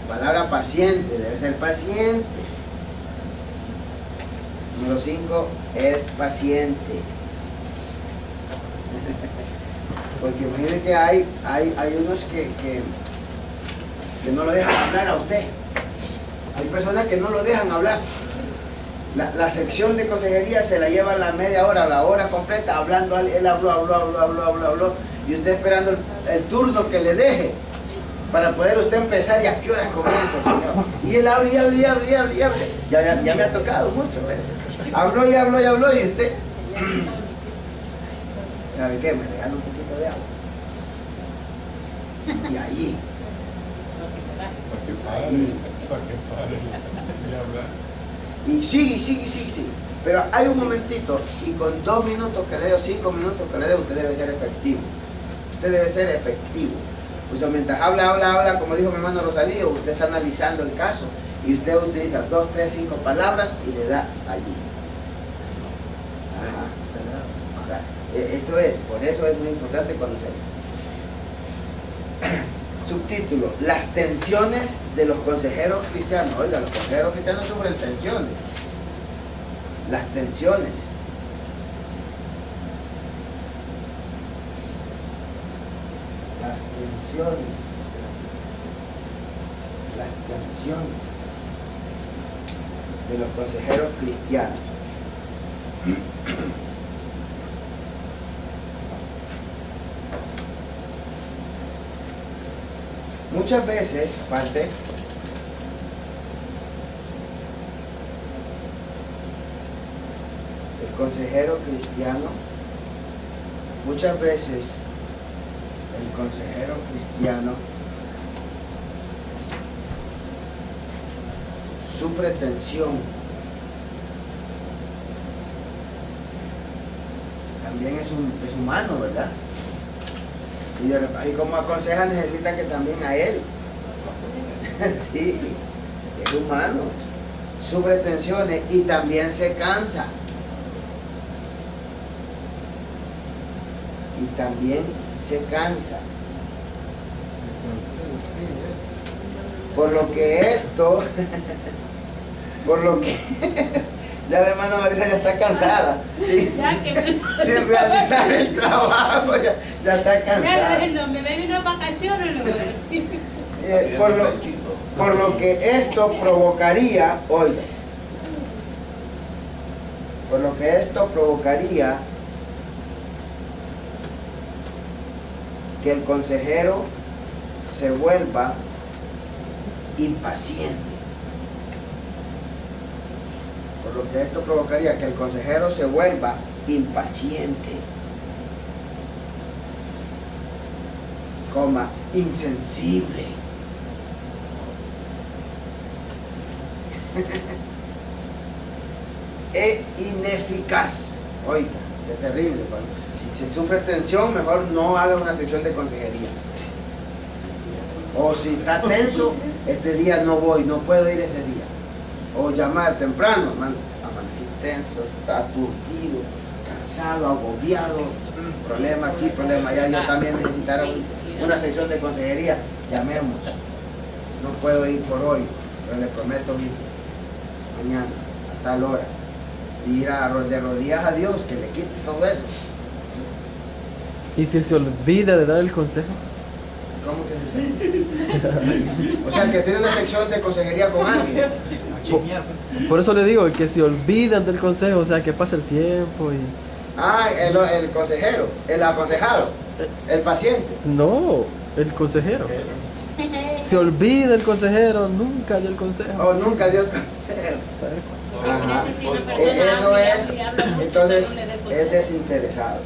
palabra paciente. Debe ser paciente. Número 5. Es paciente. Porque imagínense que hay unos que no lo dejan hablar a usted. Hay personas que no lo dejan hablar. La sección de consejería se la lleva la media hora, la hora completa, hablando, él habló, y usted esperando el turno que le deje para poder usted empezar. ¿Y a qué hora comienza, señor? Y él habla y habla. Ya me ha tocado muchas veces. Habló y usted, ¿sabe qué? Me regala un poquito de agua. Y ahí. Para que pare de hablar. Y sigue. Pero hay un momentito, y con 2 minutos que le dé o 5 minutos que le dé, usted debe ser efectivo. Pues mientras habla, como dijo mi hermano Rosalío, usted está analizando el caso y usted utiliza 2, 3, 5 palabras y le da allí. Ajá. O sea, eso es, por eso es muy importante conocerlo. Subtítulo: las tensiones de los consejeros cristianos. Oiga, los consejeros cristianos sufren tensiones. Las tensiones. Las tensiones de los consejeros cristianos. Muchas veces, aparte, el consejero cristiano, muchas veces el consejero cristiano sufre tensión. También es humano, ¿verdad? Y como aconseja, necesita que también a él. Sí, es humano. Sufre tensiones y también se cansa. Por lo que ya la hermana Marisa ya está cansada, ¿sí? Sin realizar el trabajo, ya está cansada. Me den unas vacaciones, por lo que esto provocaría, oiga, que el consejero se vuelva impaciente. Por lo que esto provocaría que el consejero se vuelva impaciente, insensible. E ineficaz. Oiga, qué terrible. Si se sufre tensión, mejor no haga una sección de consejería. O si está tenso, este día no voy, no puedo ir ese día. O llamar temprano, amanecí tenso, está aturdido, cansado, agobiado, problema aquí, problema allá. Yo también necesitara una sección de consejería. Llamemos. No puedo ir por hoy, pero le prometo ir mañana a tal hora. Y ir de rodillas a Dios, que le quite todo eso. ¿Y si se olvida de dar el consejo? ¿Cómo que se olvida? O sea, que tiene una sección de consejería con alguien. Por eso le digo que si olvidan del consejo, o sea, que pasa el tiempo y... Ah, el consejero, el aconsejado, el paciente. No, el consejero. Se olvida el consejero, nunca dio el consejo. Oh, nunca dio el consejo. Ajá. Eso es, entonces, es desinteresado.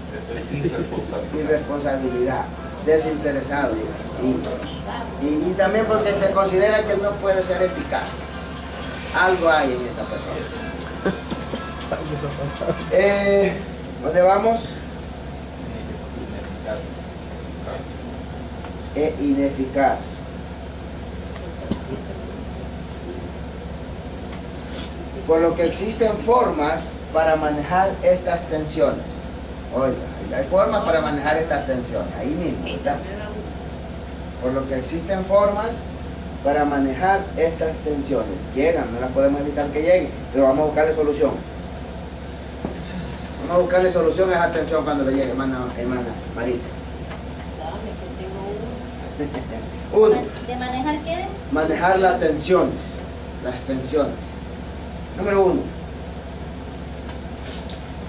Irresponsabilidad, desinteresado. Y también porque se considera que no puede ser eficaz. Algo hay en esta persona. ¿Dónde vamos? Ineficaz. Por lo que existen formas para manejar estas tensiones. Oiga, hay formas para manejar estas tensiones, ahí mismo, ¿verdad? Por lo que existen formas para manejar estas tensiones. Llegan, no las podemos evitar que lleguen, pero vamos a buscarle solución. Vamos a buscarle solución a esa tensión cuando le llegue, hermana Maritza. Uno, ¿De manejar qué? manejar las tensiones. Las tensiones. Número 1.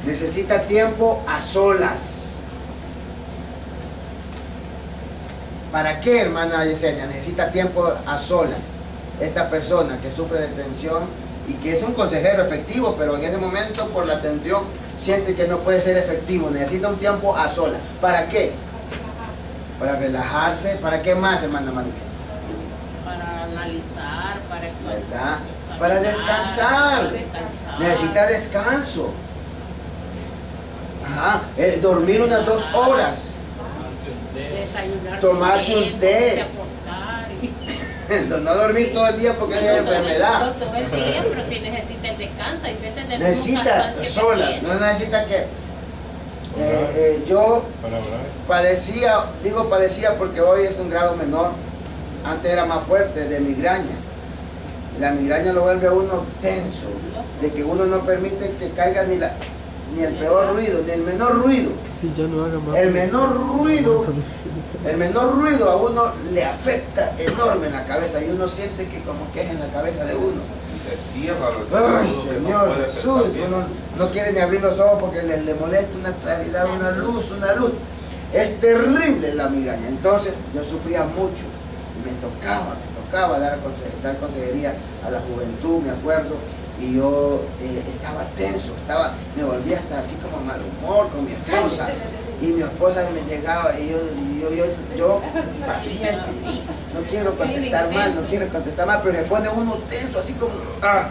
Necesita tiempo a solas. ¿Para qué, hermana Yesenia? Necesita tiempo a solas. Esta persona que sufre de tensión y que es un consejero efectivo, pero en ese momento por la tensión siente que no puede ser efectivo. Necesita un tiempo a solas. ¿Para qué? Para relajarse. ¿Para qué más, hermana Maritza? Para analizar, para ¿Verdad? examinar, Para descansar. para descansar. Necesita descanso. Ajá. Dormir unas 2 horas. Desayunar, Tomarse un té. acostar No dormir todo el día porque es enfermedad. No todo el día, pero si necesita el descanso, hay veces de Necesita sola, no necesita que... yo Para orar. padecía, digo padecía porque hoy es un grado menor. Antes era más fuerte, de migraña. La migraña lo vuelve a uno tenso, de que uno no permite que caiga ni el peor ruido, ni el menor ruido. Sí, ya no haga más. El menor ruido a uno le afecta enorme en la cabeza y uno siente que como que es en la cabeza de uno. Se cierra el Ay, cerebro, que no Señor puede Jesús, pensar bien. uno no quiere ni abrir los ojos porque le molesta una claridad, una luz. Es terrible la migraña. Entonces yo sufría mucho y me tocaba dar consejería a la juventud, me acuerdo, y yo estaba tenso, me volvía hasta así como mal humor con mi esposa. Y mi esposa me llegaba y yo paciente, no quiero contestar mal, pero se pone uno tenso, así como... ¡ah!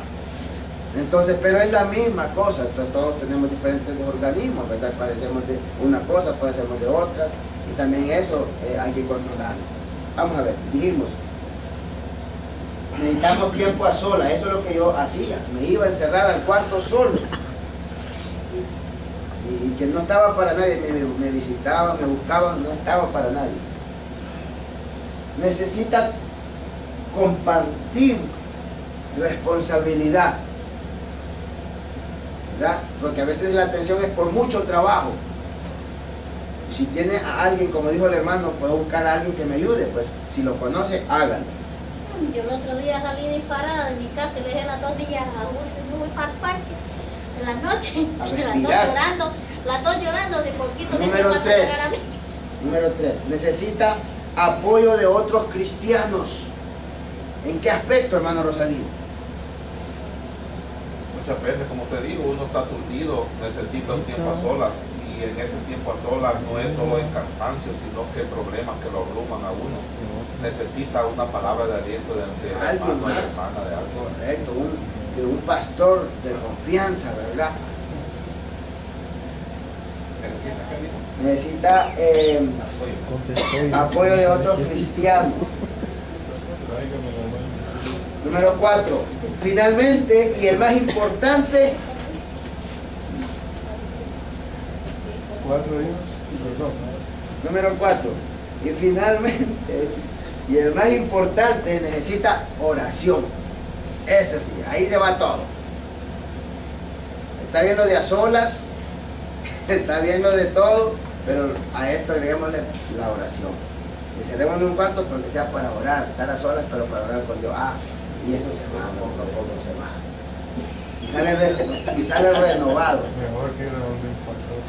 Entonces, pero es la misma cosa, todos tenemos diferentes organismos, ¿verdad? Padecemos de una cosa, padecemos de otra, y también eso hay que controlarlo. Vamos a ver, dijimos, necesitamos tiempo a solas, eso es lo que yo hacía, me iba a encerrar al cuarto solo. Y que no estaba para nadie, me visitaban, me buscaban, no estaba para nadie. Necesita compartir responsabilidad, ¿verdad? Porque a veces la atención es por mucho trabajo. Si tiene a alguien, como dijo el hermano, puedo buscar a alguien que me ayude, pues si lo conoce, háganlo. Yo el otro día salí disparada de mi casa y le dije a las 2 días a uno que me voy para el parque en la noche, A y las respirar. dos llorando de poquito. Número 3, necesita apoyo de otros cristianos. ¿En qué aspecto, hermano Rosalío? Muchas veces, como te digo, uno está aturdido, necesita un tiempo a solas, y en ese tiempo a solas no es solo el cansancio, sino que problemas que lo abruman a uno. Necesita una palabra de aliento de Alguien hermano, más. de hermana, de alguien. Correcto, de un pastor de confianza, ¿verdad? ¿Necesita qué dijo? Necesita apoyo de otros cristianos. Número 4, finalmente, y el más importante, 4 hijos, perdón. número 4, y finalmente, y el más importante, necesita oración. Eso sí, ahí se va todo. Está bien lo de a solas, está bien lo de todo, pero a esto agreguémosle la oración. Encerrémosle un cuarto, pero que sea para orar, estar a solas, pero para orar con Dios. Y eso se va, poco a poco se va. Y sale renovado. Mejor que ir a donde un pastor.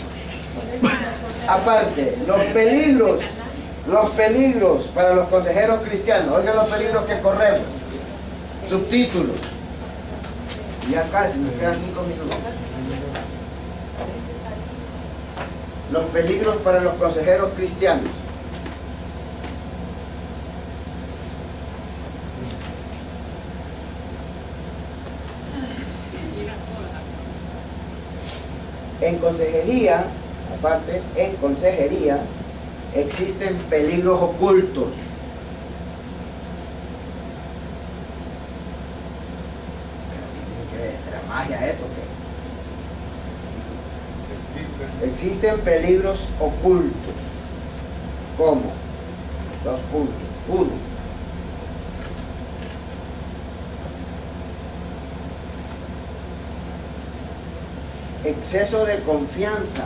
Aparte, los peligros para los consejeros cristianos. Oigan los peligros que corremos. Subtítulos. Ya casi, nos quedan 5 minutos. Los peligros para los consejeros cristianos. En consejería, aparte, en consejería existen peligros ocultos. ¿Pero qué tiene que ver? ¿Era magia esto o qué? Existen peligros ocultos. ¿Cómo? 2 puntos. 1. Exceso de confianza.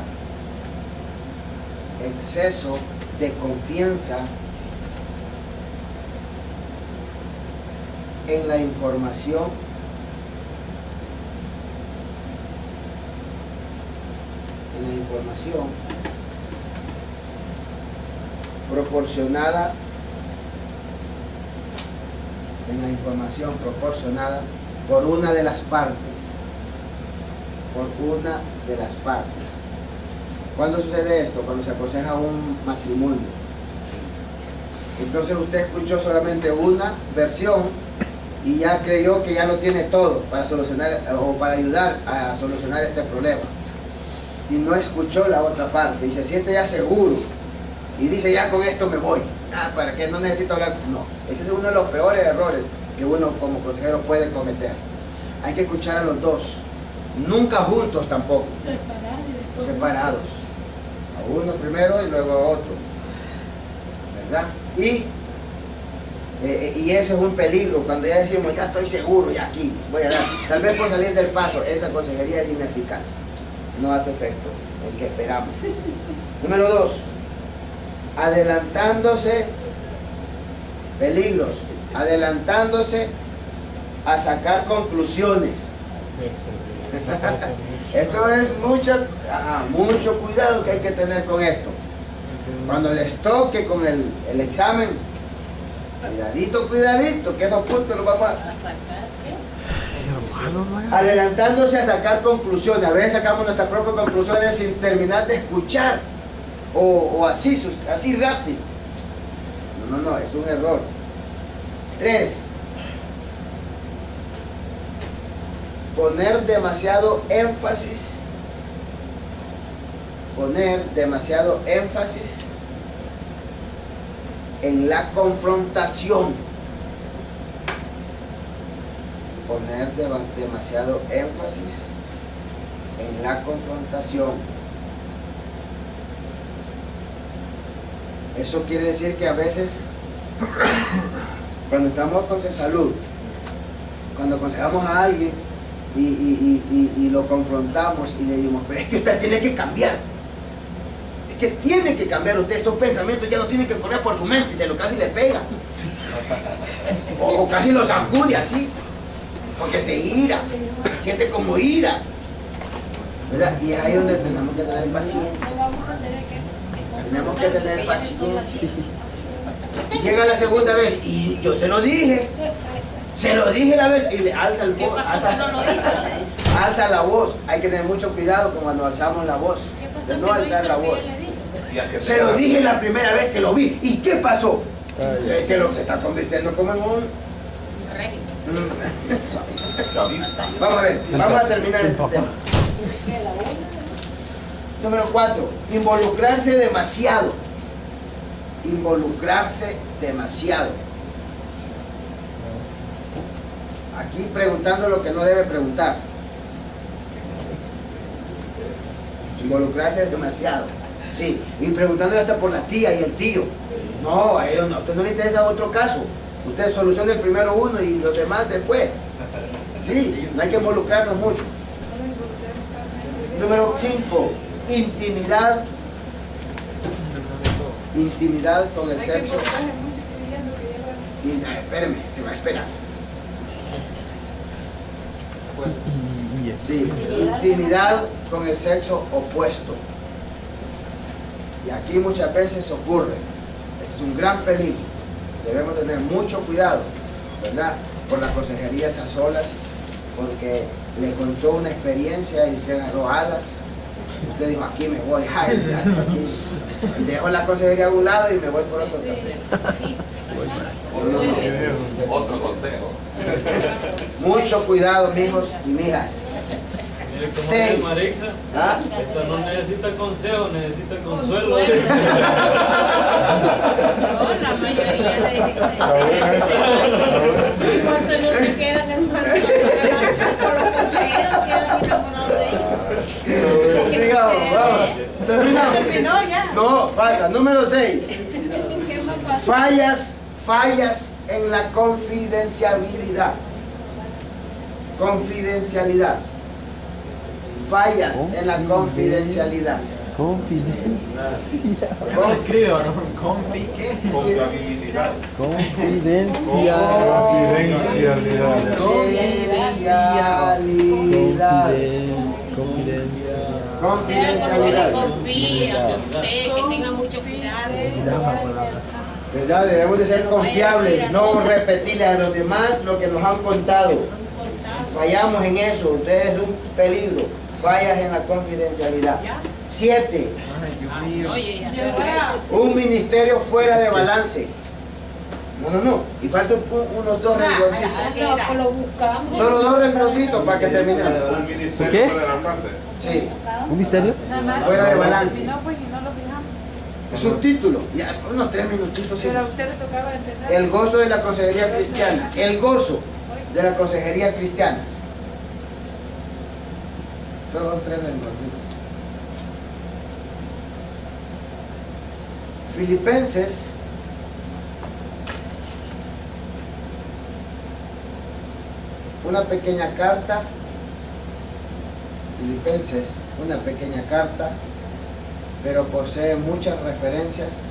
Exceso de confianza en la información proporcionada por una de las partes. ¿Cuándo sucede esto? Cuando se aconseja un matrimonio. Entonces usted escuchó solamente una versión y ya creyó que ya lo tiene todo para solucionar o para ayudar a solucionar este problema. Y no escuchó la otra parte y se siente ya seguro y dice, ya con esto me voy. ¿Para qué? No necesito hablar. No, ese es uno de los peores errores que uno como consejero puede cometer. Hay que escuchar a los dos, nunca juntos tampoco, separados. A uno primero y luego a otro, ¿verdad? Y ese es un peligro, cuando ya decimos, ya estoy seguro, ya aquí voy a dar. Tal vez por salir del paso, esa consejería es ineficaz, no hace efecto, el que esperamos. Número 2, adelantándose, peligros, adelantándose a sacar conclusiones. Esto es mucho cuidado que hay que tener con esto. Cuando les toque con el examen, cuidadito, que esos puntos los vamos ¿A sacar qué? adelantándose a sacar conclusiones. A veces sacamos nuestras propias conclusiones sin terminar de escuchar o así rápido. No, es un error. 3, poner demasiado énfasis en la confrontación. Demasiado énfasis en la confrontación. Eso quiere decir que a veces cuando estamos con salud, cuando aconsejamos a alguien y lo confrontamos y le decimos, pero es que usted tiene que cambiar. Es que tiene que cambiar usted, esos pensamientos ya no tienen que correr por su mente, y se lo casi le pega. O casi lo sacude así, porque se ira, siente como ira, ¿verdad? Y es ahí donde tenemos que tener paciencia. Tenemos que tener paciencia. Y llega la segunda vez, y yo se lo dije la vez, y le alza el voz, alza la voz. Hay que tener mucho cuidado cuando alzamos la voz, de no alzar la voz. Se lo dije la primera vez que lo vi, ¿y qué pasó? Que se está convirtiendo como en un vamos a ver, vamos a terminar el tema. Número 4, involucrarse demasiado. Aquí preguntando lo que no debe preguntar. Involucrarse demasiado. Sí, y preguntándole hasta por la tía y el tío. No, a ellos no, a usted no le interesa otro caso. Usted soluciona el primero uno y los demás después. Sí, no hay que involucrarnos mucho. Número 5, intimidad con el sexo. Espéreme, se va a esperar. Sí, intimidad con el sexo opuesto. Y aquí muchas veces ocurre. Este es un gran peligro. Debemos tener mucho cuidado, ¿verdad? Por las consejerías a solas, porque le contó una experiencia y usted agarró alas. Usted dijo, aquí me voy, aquí. Dejo la consejería a un lado y me voy por otro lado. Otro consejo. Mucho cuidado, mijos y mijas. Mire cómo 6. es Marixa. Esta no necesita consejo, necesita consuelo. No, la mayoría de y cuando no se quedan en manos por los consejeros, quedan enamorados de ellos. Sigamos, vamos. Terminamos. Terminó ya. No, falta. Número 6. ¿Qué más pasa? Fallas en la confidencialidad. Fallas en la confidencialidad. Confidencia. ¿Cómo le escribe, varón? ¿Confi qué? Confiabilidad. Confidencia. Confidencialidad. Confidencialidad. Confidencia. Confidencialidad. Confía en usted, que tenga mucho cuidado. ¿Verdad? Debemos de ser confiables, no repetirle a los demás lo que nos han contado. Fallamos en eso, usted es un peligro. Fallas en la confidencialidad. 7. Oye, ya se Un ministerio fuera de balance. No. Y faltan unos 2 rengloncitos. no, lo buscamos. Solo 2 rengloncitos para que terminemos. Un ministerio ¿Qué? fuera del alcance. Sí, ¿Un misterio? fuera de balance. No, pues y no lo fijamos. Es un título. Ya, fue unos 3 minutitos. Pero a hijos. usted le tocaba empezar. El gozo de la consejería cristiana. El gozo de la consejería cristiana. Solo 3 rengloncitos. Filipenses. Una pequeña carta. Filipenses, una pequeña carta, pero posee muchas referencias,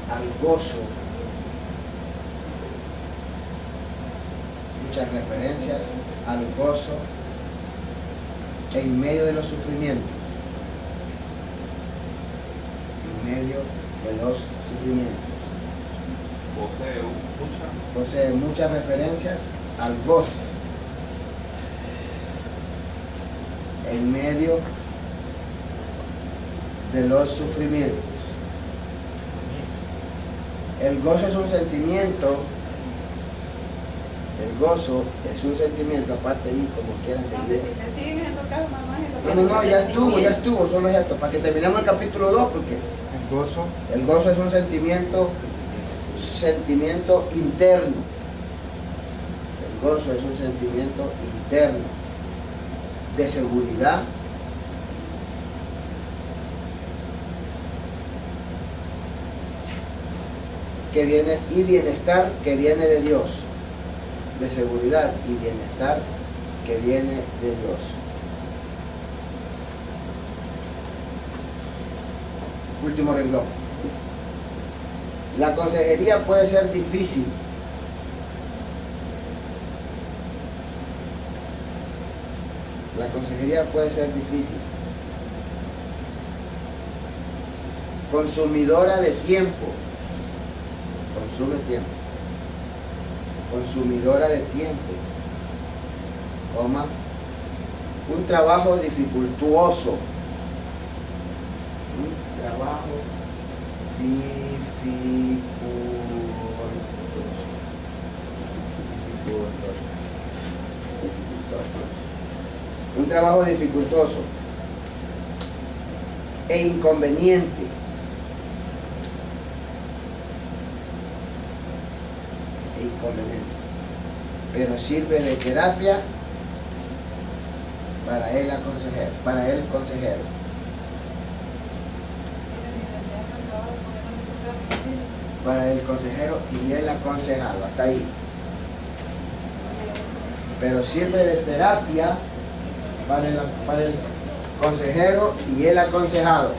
al gozo, en medio de los sufrimientos, posee muchas referencias al gozo en medio de los sufrimientos. El gozo es un sentimiento, aparte ahí como quieran seguir. No, ya estuvo, solo es esto, para que terminemos el capítulo 2, porque el gozo es un sentimiento interno. El gozo es un sentimiento interno de seguridad, y bienestar que viene de Dios. De seguridad y bienestar que viene de Dios. Último renglón. La consejería puede ser difícil. Consumidora de tiempo. Consumidora de tiempo. Un trabajo dificultuoso. Un trabajo dificultoso e inconveniente. Pero sirve de terapia para el consejero. Para el consejero y el aconsejado, hasta ahí. Pero sirve de terapia para el consejero y el aconsejado.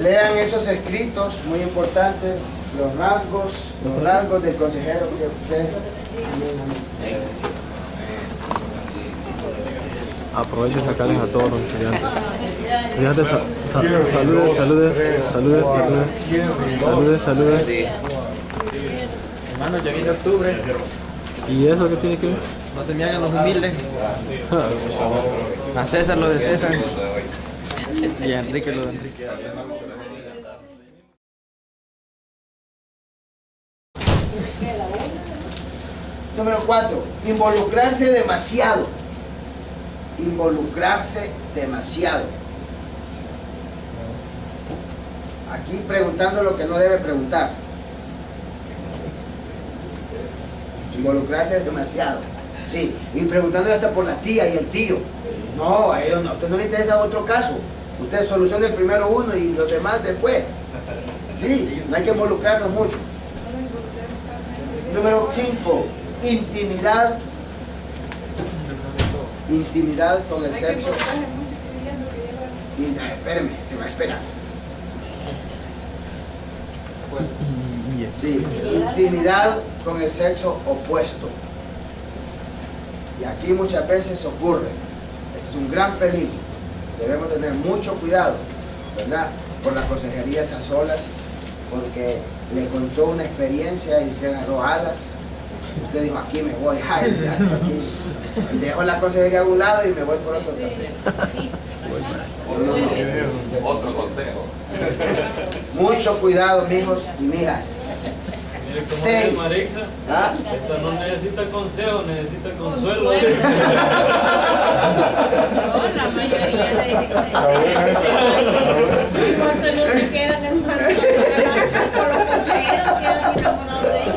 Lean esos escritos muy importantes, los rasgos del consejero que ustedes. Aprovecho de sacarles a todos los estudiantes. Saludes. Hermano, ya viene octubre. ¿Y eso qué tiene que ver? No se me hagan los humildes. A César lo de César. Y a Enrique lo de Enrique. Número 4. Involucrarse demasiado. Aquí preguntando lo que no debe preguntar. Involucrarse demasiado. Sí, y preguntándole hasta por la tía y el tío. No, a ellos no, a usted no le interesa otro caso. Usted soluciona el primero uno y los demás después. Sí, no hay que involucrarnos mucho. Número 5. Intimidad intimidad con el sexo. Espérame, se va a esperar. Sí, intimidad con el sexo opuesto. Y aquí muchas veces ocurre. Este es un gran peligro. Debemos tener mucho cuidado, ¿verdad? Con las consejerías a solas, porque le contó una experiencia y usted agarró alas. Usted dijo, aquí me voy, ay, aquí. Dejo la consejería a un lado y me voy por otro lado. Otro consejo. Mucho cuidado, mijos y mijas. Mire cómo 6. dice Marixa, ¿Ah? esta no necesita consejo, necesita consuelo. No, la mayoría de y cuando no se quedan hermanos con los consejeros, quedan enamorados de ellos.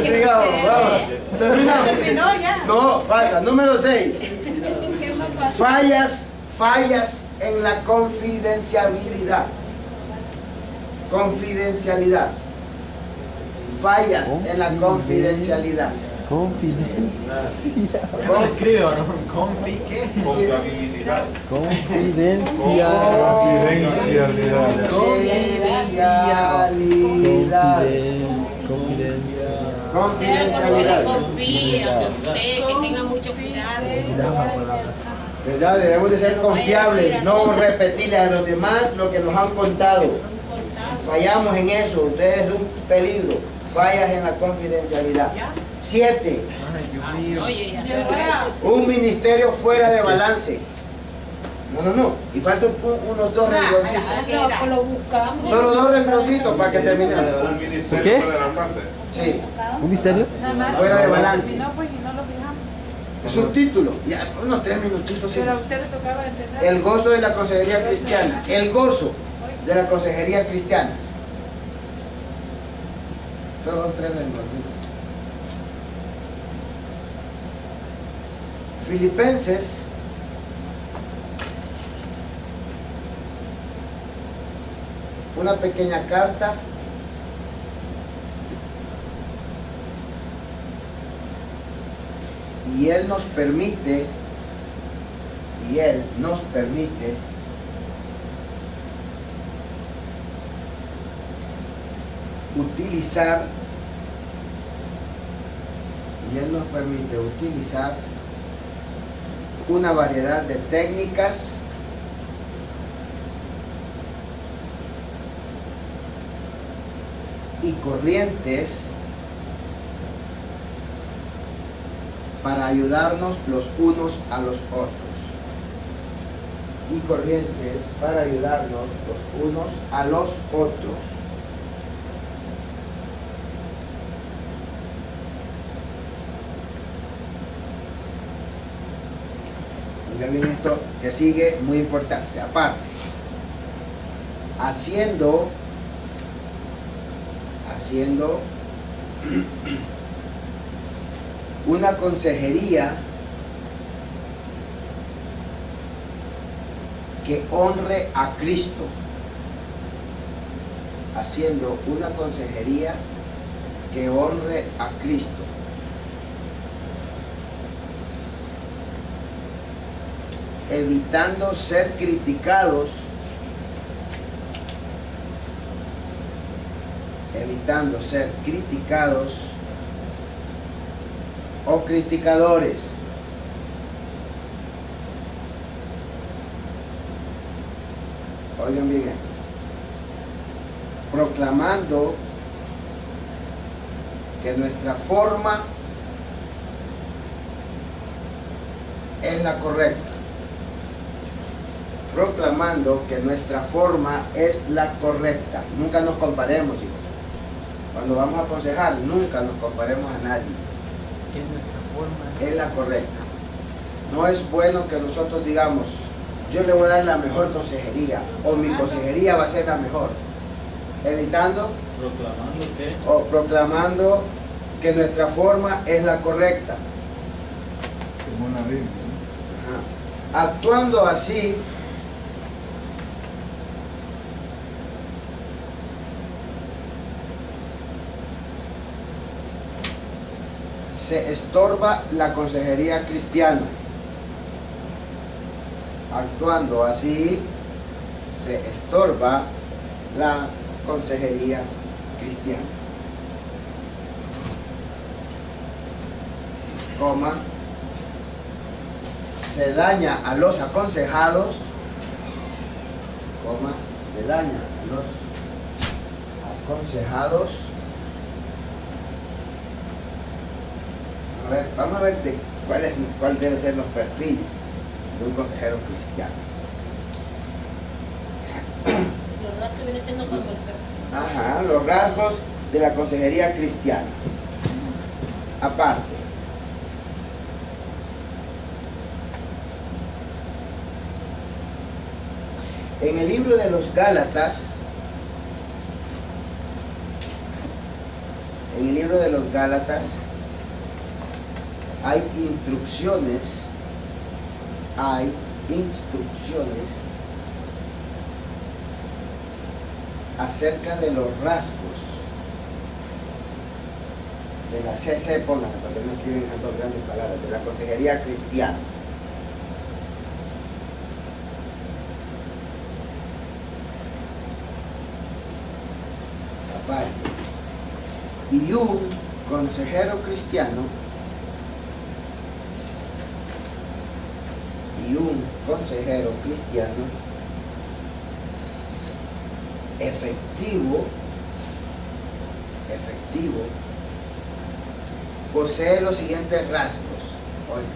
Sigamos, vamos. Terminamos. Terminó ya. No, falta. Número 6. ¿Qué más pasa? Fallas en la confidencialidad. Confidencialidad. Fallas en la confidencialidad. ¿Cómo escribe, varón? ¿Confi qué? Confiabilidad. Confidencia. Confidencialidad. Confidencialidad. Confidencia. Confidencialidad. Confía, usted, que tenga mucho cuidado. ¿Verdad? Debemos de ser confiables, no repetirle a los demás lo que nos han contado. Fallamos en eso, ustedes es un peligro. Fallas en la confidencialidad. 7. Ay, Dios mío. Oye, ya se Un ministerio fuera de balance. No. Y faltan unos 2 rengloncitos. no, lo buscamos. Solo 2 rengloncitos para que terminemos. Un ministerio ¿Qué? fuera del alcance. Sí, ¿Un misterio? fuera de balance. No, pues y no lo fijamos. Es un título. Ya, fue unos 3 minutitos. Pero a hijos. usted le tocaba entender. El gozo de la consejería cristiana. El gozo de la consejería cristiana. Solo 3 rengloncitos. Filipenses una pequeña carta y Él nos permite utilizar una variedad de técnicas y corrientes para ayudarnos los unos a los otros. Oiga bien esto que sigue, muy importante. Aparte, haciendo una consejería que honre a Cristo. Haciendo una consejería que honre a Cristo. Evitando ser criticados. O criticadores. Oigan bien esto. Proclamando que nuestra forma es la correcta. Proclamando que nuestra forma es la correcta. Nunca nos comparemos, hijos. Cuando vamos a aconsejar, nunca nos comparemos a nadie. ¿Qué es nuestra forma? Es la correcta. No es bueno que nosotros digamos, yo le voy a dar la mejor consejería, o mi consejería va a ser la mejor. Evitando ¿Proclamando qué? o proclamando que nuestra forma es la correcta. Como una Biblia. Ajá. Actuando así, se estorba la consejería cristiana. Actuando así, se estorba la consejería cristiana. Coma, se daña a los aconsejados, coma, se daña a los aconsejados. A ver, vamos a ver de cuál deben ser los perfiles de un consejero cristiano. Los rasgos viene siendo como el Ajá, los rasgos de la consejería cristiana. Aparte, en el libro de los Gálatas, hay instrucciones acerca de los rasgos de la CC, pónganla porque no escriben esas dos grandes palabras, de la consejería cristiana. Aparte, y un consejero cristiano efectivo posee los siguientes rasgos. Oiga.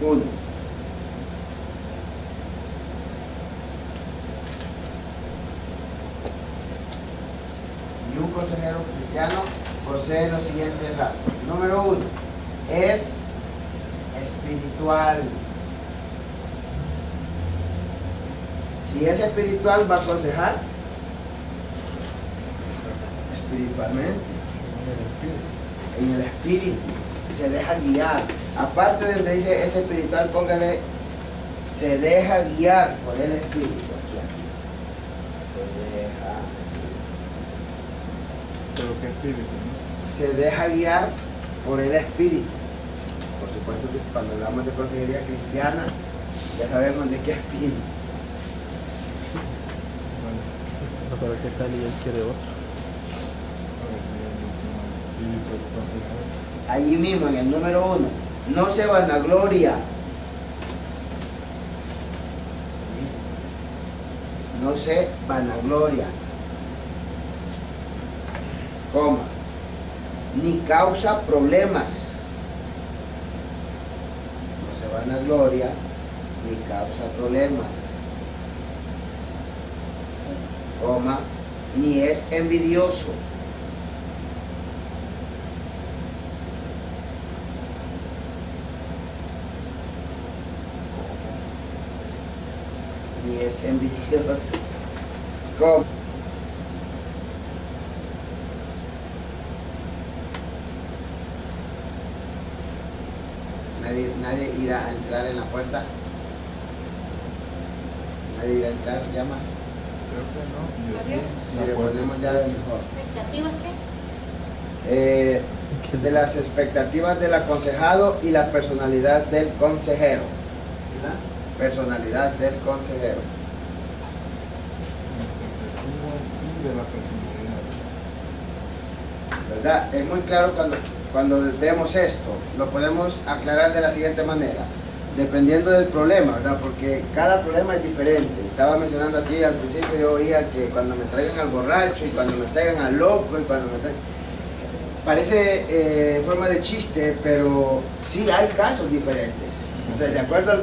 1. Y un consejero cristiano posee los siguientes rasgos. Número 1. Es espiritual. Si es espiritual, va a aconsejar espiritualmente, en el espíritu, se deja guiar. Aparte de donde dice es espiritual, póngale se deja guiar por el espíritu. Aquí así. ¿Pero qué espíritu? ¿No? Se deja guiar por el espíritu. Por supuesto que cuando hablamos de consejería cristiana, ya sabemos de qué espíritu. No, pero qué tal y él quiere otro. Allí mismo en el número 1, no se vanagloria. No se vanagloria, coma, ni causa problemas. No se vanagloria, ni causa problemas, coma, ni es envidioso. Ni es envidioso. ¿Cómo? Nadie irá a entrar en la puerta. Nadie irá a entrar ya más. Creo que no. Si le ponemos ya de mejor. ¿Expectativas qué? De las expectativas del aconsejado y la personalidad del consejero. Personalidad del consejero. De la personalidad. ¿Verdad? Es muy claro cuando vemos esto. Lo podemos aclarar de la siguiente manera. Dependiendo del problema, ¿verdad? Porque cada problema es diferente. Estaba mencionando aquí al principio, yo oía que cuando me traigan al borracho y cuando me traigan al loco y cuando me traigan... Parece en forma de chiste, pero sí hay casos diferentes. Entonces, de acuerdo al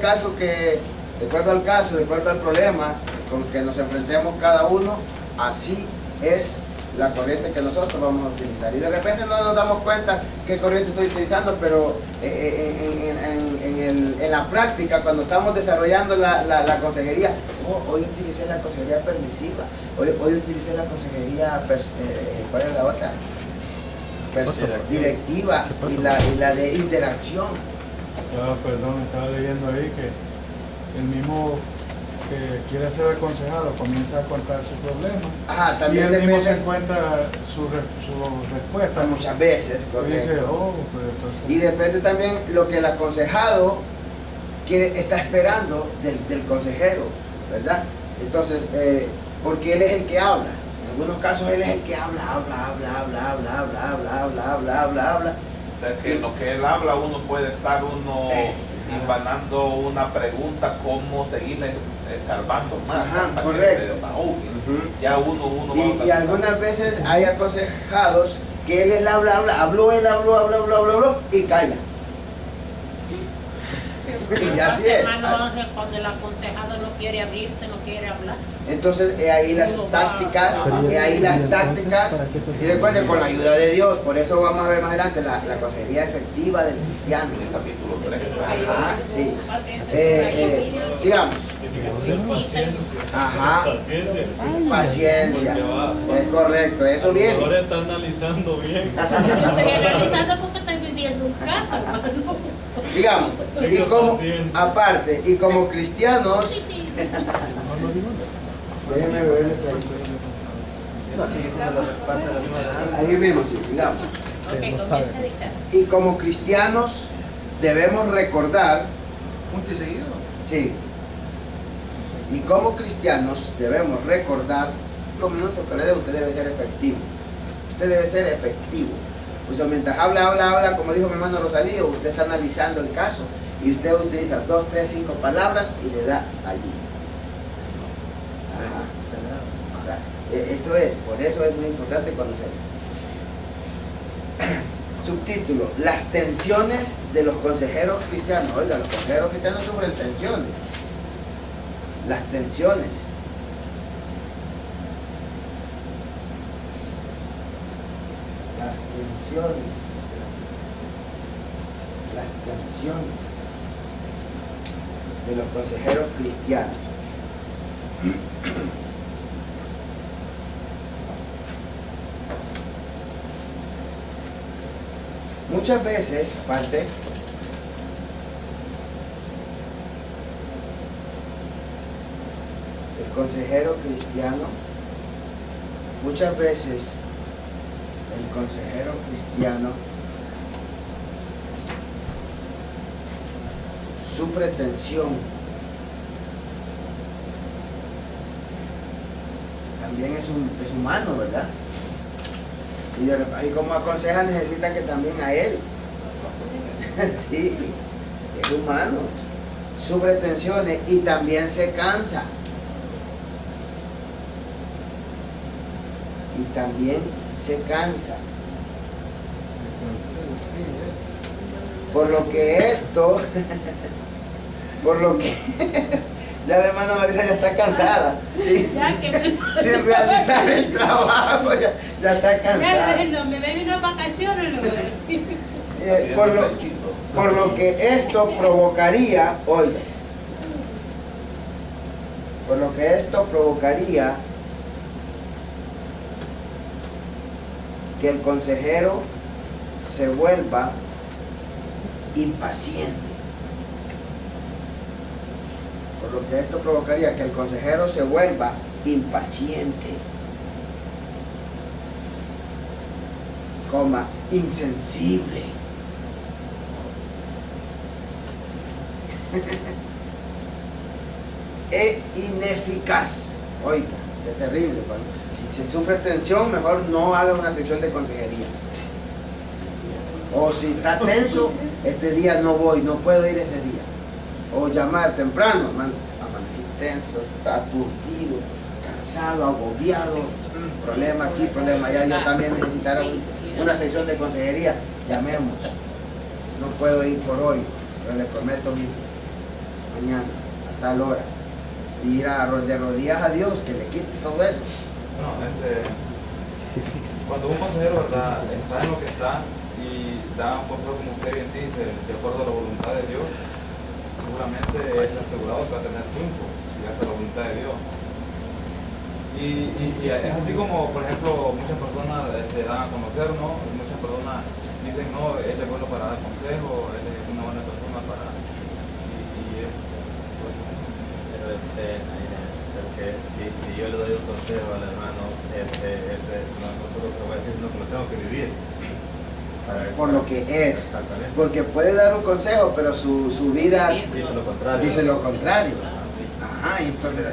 problema con que nos enfrentemos cada uno, así es la corriente que nosotros vamos a utilizar. Y de repente no nos damos cuenta qué corriente estoy utilizando, pero en la práctica, cuando estamos desarrollando la consejería, hoy utilicé la consejería permisiva, hoy utilicé la consejería, ¿cuál es la otra? Directiva y la de interacción. Perdón, estaba leyendo ahí que el mismo que quiere ser aconsejado comienza a contar su problema. Ajá, Y también él mismo se depende. encuentra su respuesta. Muchas veces, Y correcto. dice, oh, pues entonces. Y depende también lo que el aconsejado está esperando del consejero, ¿verdad? Entonces, porque él es el que habla. En algunos casos él es el que habla. O sea que en lo que él habla uno puede estar invanando una pregunta, cómo seguirle escarbando más. Ajá, hasta que correcto. se desahogue. Ujú. Ya uno va Y organizando. algunas veces hay aconsejados que él habló y calla. Y así es. Hermano Ángel, cuando el aconsejado no quiere abrirse, no quiere hablar. Entonces, ahí las tácticas, y recuerden, con la ayuda de Dios, por eso vamos a ver más adelante la consejería efectiva del cristiano. En el capítulo 3. Ajá, sí. Sigamos. Ajá. Paciencia. Es correcto, eso viene. Ahora está analizando bien. Yo estoy analizando porque estoy viviendo un caso, hermano. Sigamos. Y como, aparte, y como cristianos, déjenme ver ahí mismo, sí, sigamos. Ok, comienza a dictar. Y como cristianos debemos recordar, Punto y seguido. sí, y como cristianos debemos recordar, como no que le dé, usted debe ser efectivo. Usted debe ser efectivo. Pues mientras habla, como dijo mi hermano Rosalío, usted está analizando el caso y usted utiliza 2, 3, 5 palabras y le da allí. Ajá. O sea, eso es, por eso es muy importante conocerlo. Subtítulo: las tensiones de los consejeros cristianos. Oiga, los consejeros cristianos sufren tensiones. Las tensiones. Las tensiones de los consejeros cristianos. Muchas veces, aparte, el consejero cristiano, muchas veces el consejero cristiano sufre tensión. También es humano, ¿verdad? Y como aconseja necesita que también a él. Sí, es humano. Sufre tensiones y también se cansa. Y también se cansa. Por lo que esto, ya la hermana Marisa ya está cansada, ¿sí? Ya que Sin realizar el trabajo, ya está cansada. no me den unas vacaciones, no. Por lo que esto provocaría, oiga, por lo que esto provocaría que el consejero se vuelva impaciente. Por lo que esto provocaría que el consejero se vuelva impaciente, insensible. E ineficaz. Oiga, qué terrible. Si se sufre tensión, mejor no haga una sección de consejería. O si está tenso, este día no voy, no puedo ir ese día. O llamar temprano, amanecí tenso, está aturdido, cansado, agobiado, problema aquí, problema allá. Yo también necesitaré una sección de consejería. Llamemos. No puedo ir por hoy, pero le prometo ir mañana a tal hora. Y ir de rodillas a Dios que le quite todo eso. Bueno, cuando un consejero, ¿verdad?, está en lo que está y da un consejo, como usted bien dice, de acuerdo a la voluntad de Dios, seguramente es asegurado que va a tener triunfo si hace la voluntad de Dios. Y es así como, por ejemplo, muchas personas se dan a conocer, ¿no? Muchas personas dicen, no, él es bueno para dar consejo, él es una buena persona para... pero porque si yo le doy un consejo al hermano, no solo se lo voy a decir, sino que lo tengo que vivir. Por lo que es. Exactamente. Porque puede dar un consejo, pero su vida Dice lo contrario. dice lo contrario. Ajá, entonces,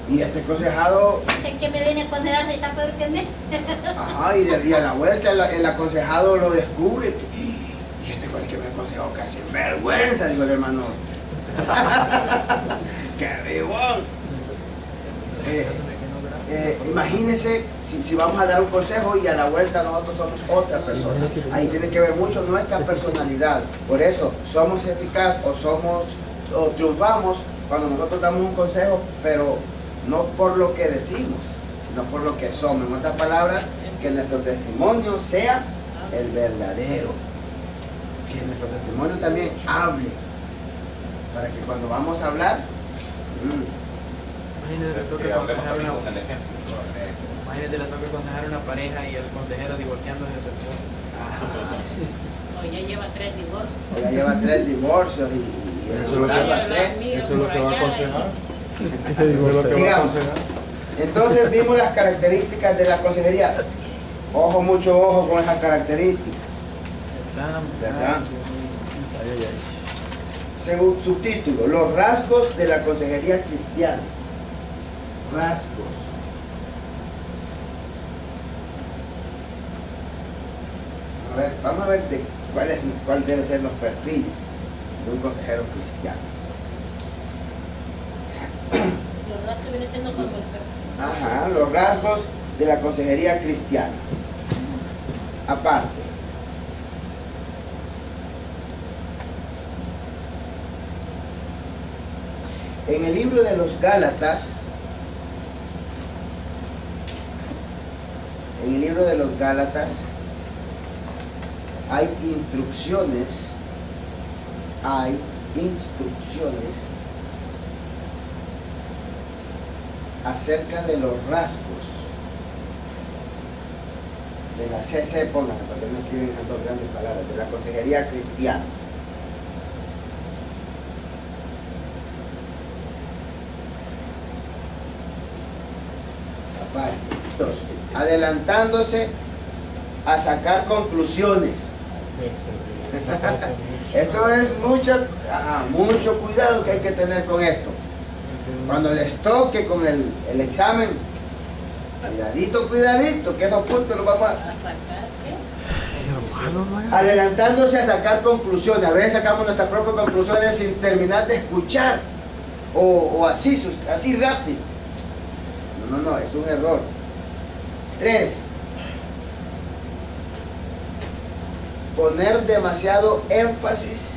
y este aconsejado, Es que me viene a aconsejar, está peor que me. ajá, y a la vuelta el aconsejado lo descubre. Y este fue el que me aconsejó, casi vergüenza, dijo el hermano. ¡Qué ribón! Imagínense si vamos a dar un consejo y a la vuelta nosotros somos otra persona. Ahí tiene que ver mucho nuestra personalidad. Por eso somos eficaces o triunfamos cuando nosotros damos un consejo, pero no por lo que decimos, sino por lo que somos. En otras palabras, que nuestro testimonio sea el verdadero. Que nuestro testimonio también hable. Para que cuando vamos a hablar, Imagínate, le toca Que hablemos aconsejar también una, con el ejemplo. imagínate, le toca aconsejar a una pareja y el consejero divorciándose de su esposa. O ya lleva 3 divorcios. ya lleva 3 divorcios y Eso es lo que- lleva 3. Eso es lo que va a aconsejar. Ese Eso es lo divorcio. que va a Sigamos. aconsejar. Entonces vimos las características de la consejería. Ojo, mucho ojo con esas características. ¿Verdad? Ay, ay, ay. Según subtítulo, los rasgos de la consejería cristiana. Rasgos. A ver, vamos a ver cuál deben ser los perfiles de un consejero cristiano. Los rasgos viene siendo como el perro. Ajá, los rasgos de la consejería cristiana. Aparte, en el libro de los Gálatas, hay instrucciones acerca de los rasgos de la CC, pónganlo para que no escriben esas dos grandes palabras, de la consejería cristiana. Aparte, adelantándose a sacar conclusiones. Esto es mucho cuidado que hay que tener con esto. Cuando les toque con el examen, cuidadito, que esos puntos los vamos ¿A sacar qué? adelantándose a sacar conclusiones. A veces sacamos nuestras propias conclusiones sin terminar de escuchar o así rápido. No, es un error. 3. Poner demasiado énfasis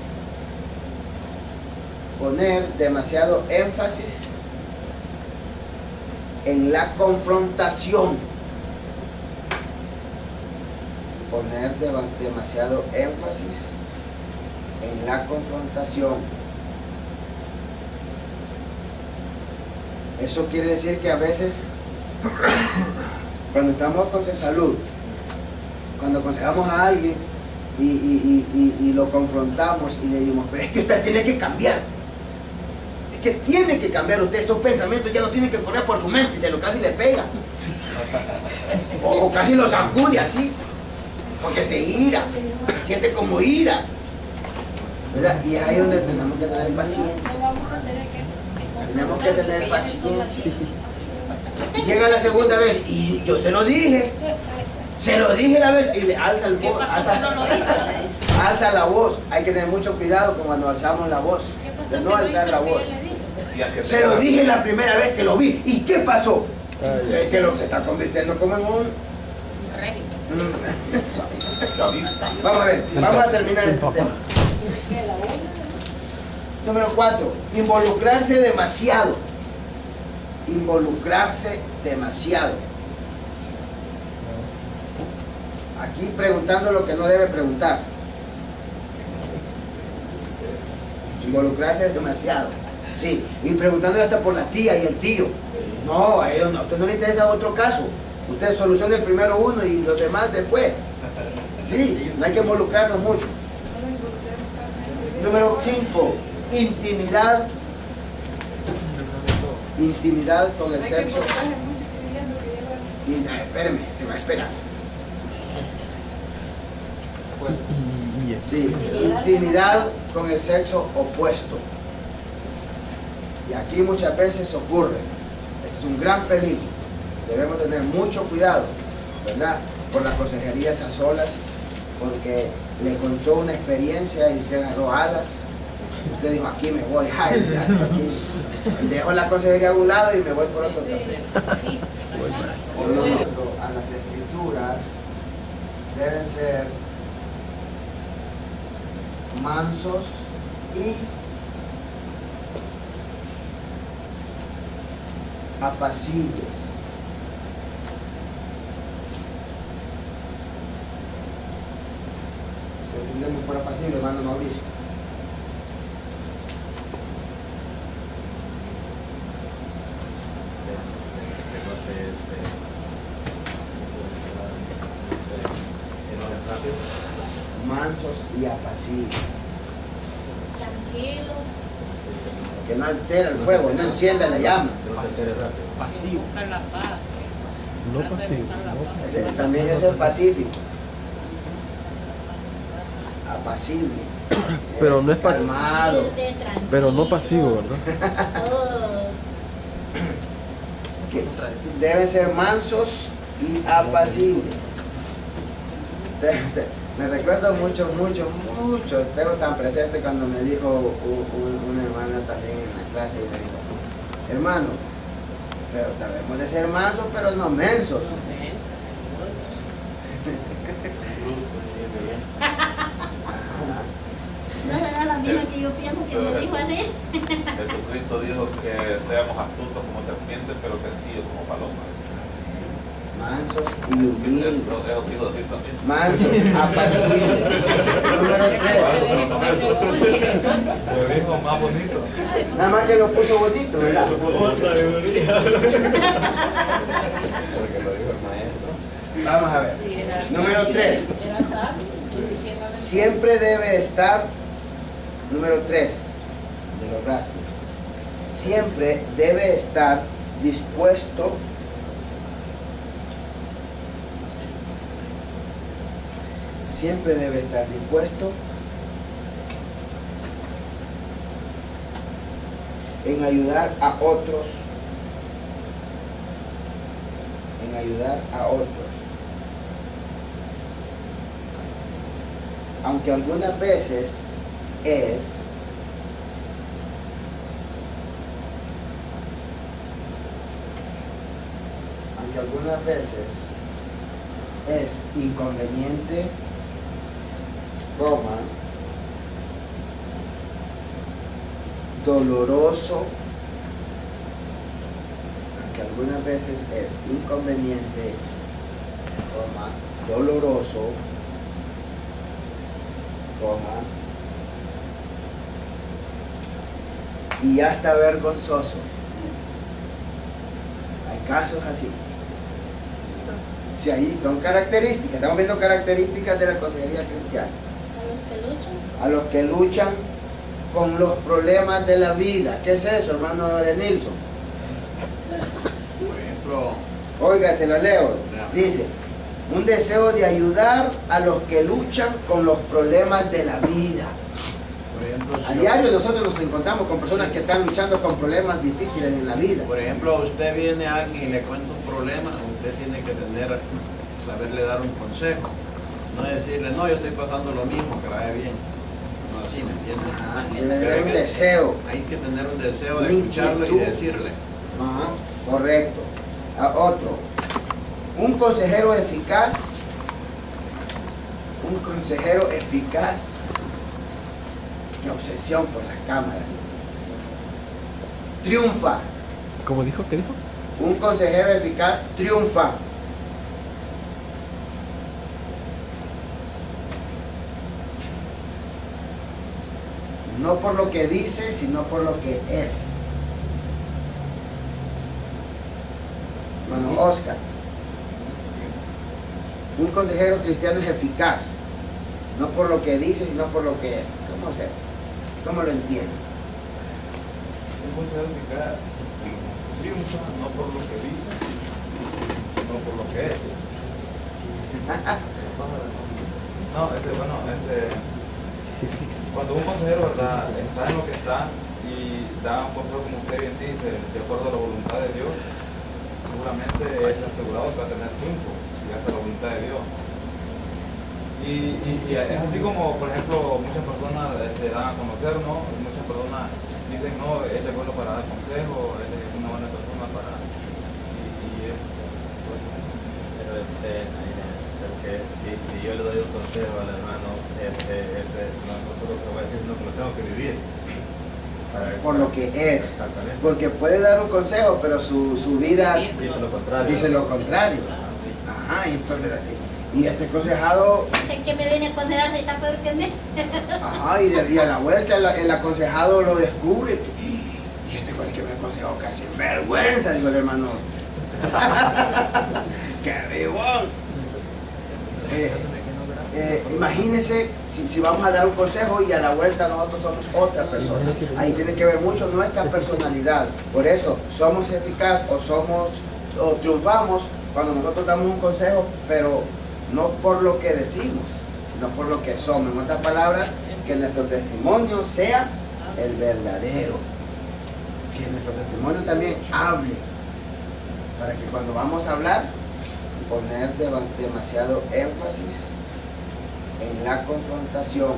en la confrontación. Poner demasiado énfasis en la confrontación. Eso quiere decir que a veces, cuando estamos con salud, cuando aconsejamos a alguien y lo confrontamos y le decimos, pero es que usted tiene que cambiar. Es que tiene que cambiar usted, esos pensamientos ya no tienen que correr por su mente, y se lo casi le pega. O casi lo sacude así, porque se ira, siente como ira. ¿Verdad? Y es ahí donde tenemos que tener paciencia. Tenemos que tener paciencia. Y llega la segunda vez y yo se lo dije la vez y le alza el voz, alza la voz. Hay que tener mucho cuidado cuando alzamos la voz, de no alzar la voz. Se lo dije la primera vez que lo vi. ¿Y qué pasó? Que se está convirtiendo como en un Vamos a ver, vamos a terminar este tema. Número 4, involucrarse demasiado. Aquí preguntando lo que no debe preguntar. Involucrarse demasiado. Sí, y preguntándole hasta por la tía y el tío. No, a ellos no, a usted no le interesa otro caso. Usted soluciona el primero uno y los demás después. Sí, no hay que involucrarnos mucho. Número 5, intimidad intimidad con el Hay que sexo. cortarle mucho escribiendo que lleva. Y, espérame, se va a esperar. Sí, intimidad con el sexo opuesto. Y aquí muchas veces ocurre. Este es un gran peligro. Debemos tener mucho cuidado, ¿verdad? Por las consejerías a solas, porque le contó una experiencia y usted agarró alas. Usted dijo, aquí me voy, ay, hasta aquí. Dejo la consejería a un lado y me voy por otro lado. A las escrituras deben ser mansos y apacibles. ¿Qué entendemos por apacible, hermano Mauricio? Mansos y apacibles. Tranquilo. Que no altera el fuego, no encienda la llama. Pasivo. Buscar la paz. No Trata de pasivo, buscar la no paz. También es el pacífico. Apacible. Pero no es pasivo. Calmado. Irte tranquilo. Pero no pasivo, ¿verdad? Todo. Que deben ser mansos y apacibles. Me recuerdo mucho, tengo tan presente cuando me dijo una hermana también en la clase y me dijo, hermano, pero debemos de ser mansos, pero no mensos. No será la misma que yo pienso que me dijo a él. Jesucristo dijo que seamos astutos como serpientes, pero sencillos como palomas. Mansos y humildes. Eso quiso decir también. Mansos, apacibles. Número 3. Lo dijo más bonito. Nada más que lo puso bonito, ¿verdad? Porque lo dijo el maestro. Vamos a ver. Sí, era Número 3. Era sabio. diciéndole- Siempre debe estar, número 3 de los rasgos, siempre debe estar dispuesto en ayudar a otros, aunque algunas veces es inconveniente, doloroso, aunque algunas veces es inconveniente, doloroso, y hasta vergonzoso. Hay casos así. Si ahí son características, estamos viendo características de la consejería cristiana. A los que luchan con los problemas de la vida. ¿Qué es eso, hermano de Nilsson? Por ejemplo, Oiga, se la leo. Dice, un deseo de ayudar a los que luchan con los problemas de la vida. por ejemplo, A diario nosotros nos encontramos con personas que están luchando con problemas difíciles en la vida. por ejemplo, usted viene a alguien y le cuenta un problema, usted tiene que saberle dar un consejo. No decirle, no, yo estoy pasando lo mismo, que vaya bien. No, así, ¿me entiendes? Debe Pero haber un deseo. Hay que tener un deseo de Una escucharlo y inquietud. decirle. Ajá, correcto. A otro. Un consejero eficaz. Qué obsesión por las cámaras. Triunfa. ¿Cómo dijo? ¿Qué dijo? Un consejero eficaz triunfa. No por lo que dice, sino por lo que es. Bueno, Oscar. Un consejero cristiano es eficaz. No por lo que dice, sino por lo que es. ¿Cómo es esto? ¿Cómo lo entiende? Un consejero eficaz triunfa no por lo que dice, sino por lo que es. No, cuando un consejero, ¿verdad?, está en lo que está y da un consejo, como usted bien dice, de acuerdo a la voluntad de Dios, seguramente es asegurado que va a tener triunfo si hace la voluntad de Dios. Y es así como, por ejemplo, muchas personas dan a conocer, ¿no? Muchas personas dicen, no, él es bueno para dar consejo, él es una buena persona para... Pero porque si yo le doy un consejo al hermano, no solo se lo voy a decir, sino que lo tengo que vivir. Por lo que es. Exactamente. Porque puede dar un consejo, pero su vida Dice lo contrario. dice lo contrario. Ajá, y entonces, y este aconsejado, Es que me viene a aconsejar y está peor que me. ajá, y a la vuelta el aconsejado lo descubre. Y este fue el que me aconsejó, casi vergüenza, dijo el hermano. ¡Qué ribón! Imagínense si vamos a dar un consejo y a la vuelta nosotros somos otra persona. Ahí tiene que ver mucho nuestra personalidad. Por eso somos eficaces o triunfamos cuando nosotros damos un consejo, pero no por lo que decimos, sino por lo que somos. En otras palabras, que nuestro testimonio sea el verdadero. Que nuestro testimonio también hable. Para que cuando vamos a hablar, poner demasiado énfasis en la confrontación.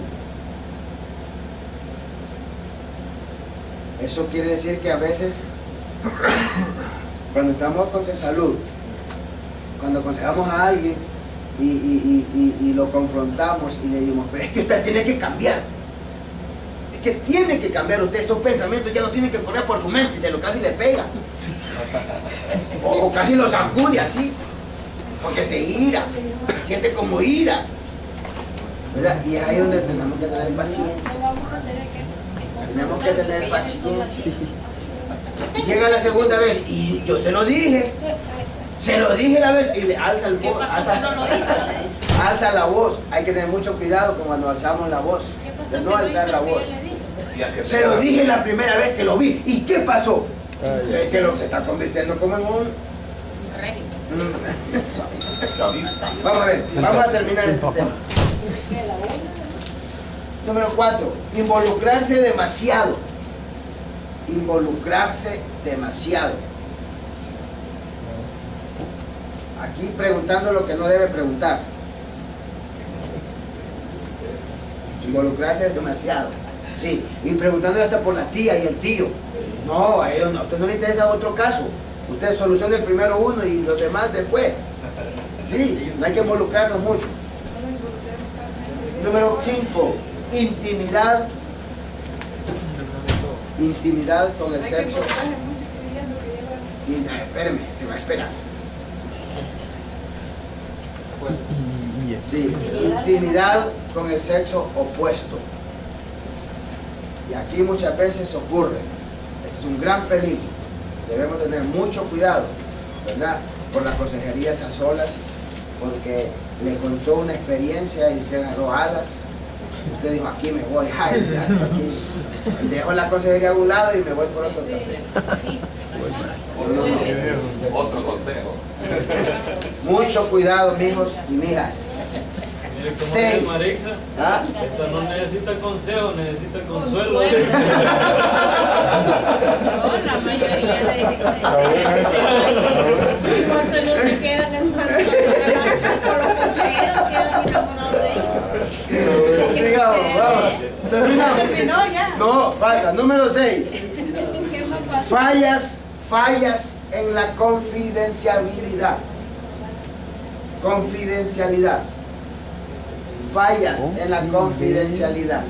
Eso quiere decir que a veces, cuando estamos con salud, cuando aconsejamos a alguien y lo confrontamos y le decimos, pero es que usted tiene que cambiar. Es que tiene que cambiar usted, esos pensamientos ya no tienen que correr por su mente, se lo casi le pega. O casi lo sacude así, porque se ira, siente como ira, ¿verdad? Y es ahí donde tenemos que tener paciencia. Tenemos que tener paciencia. Y llega la segunda vez, y yo se lo dije la vez, y le alza el voz, alza la voz. Hay que tener mucho cuidado cuando alzamos la voz, de no alzar la voz. Se lo dije la primera vez que lo vi, ¿y qué pasó? Que se está convirtiendo como en un... Vamos a ver, vamos a terminar este tema. Número 4, involucrarse demasiado. Involucrarse demasiado. Aquí preguntando lo que no debe preguntar. Involucrarse demasiado. Sí, y preguntándole hasta por la tía y el tío. No, a ellos no, a usted no le interesa otro caso. Usted soluciona el primero uno y los demás después. Sí, no hay que involucrarnos mucho. Número 5, intimidad. Intimidad con el sexo. Espérame, se va a esperar. Sí, intimidad con el sexo opuesto. Y aquí muchas veces ocurre. Este es un gran peligro. Debemos tener mucho cuidado, ¿verdad? Por las consejerías a solas, porque le contó una experiencia y usted agarró alas. Usted dijo, aquí me voy, ay, aquí. Dejo la consejería a un lado y me voy por otro lado. Otro consejo. Mucho cuidado, mijos y mijas. Mire cómo 6. dice Marixa, ¿Ah? esta no necesita consejo, necesita consuelo. No, la mayoría de no se quedan en manos con los consejeros, quedan enamorados de ellos. Sigamos, vamos. Terminamos. Terminó ya. No, falta. Número 6. ¿Qué más pasa? Fallas en la confidencialidad. Confidencialidad. Fallas en la confidencialidad.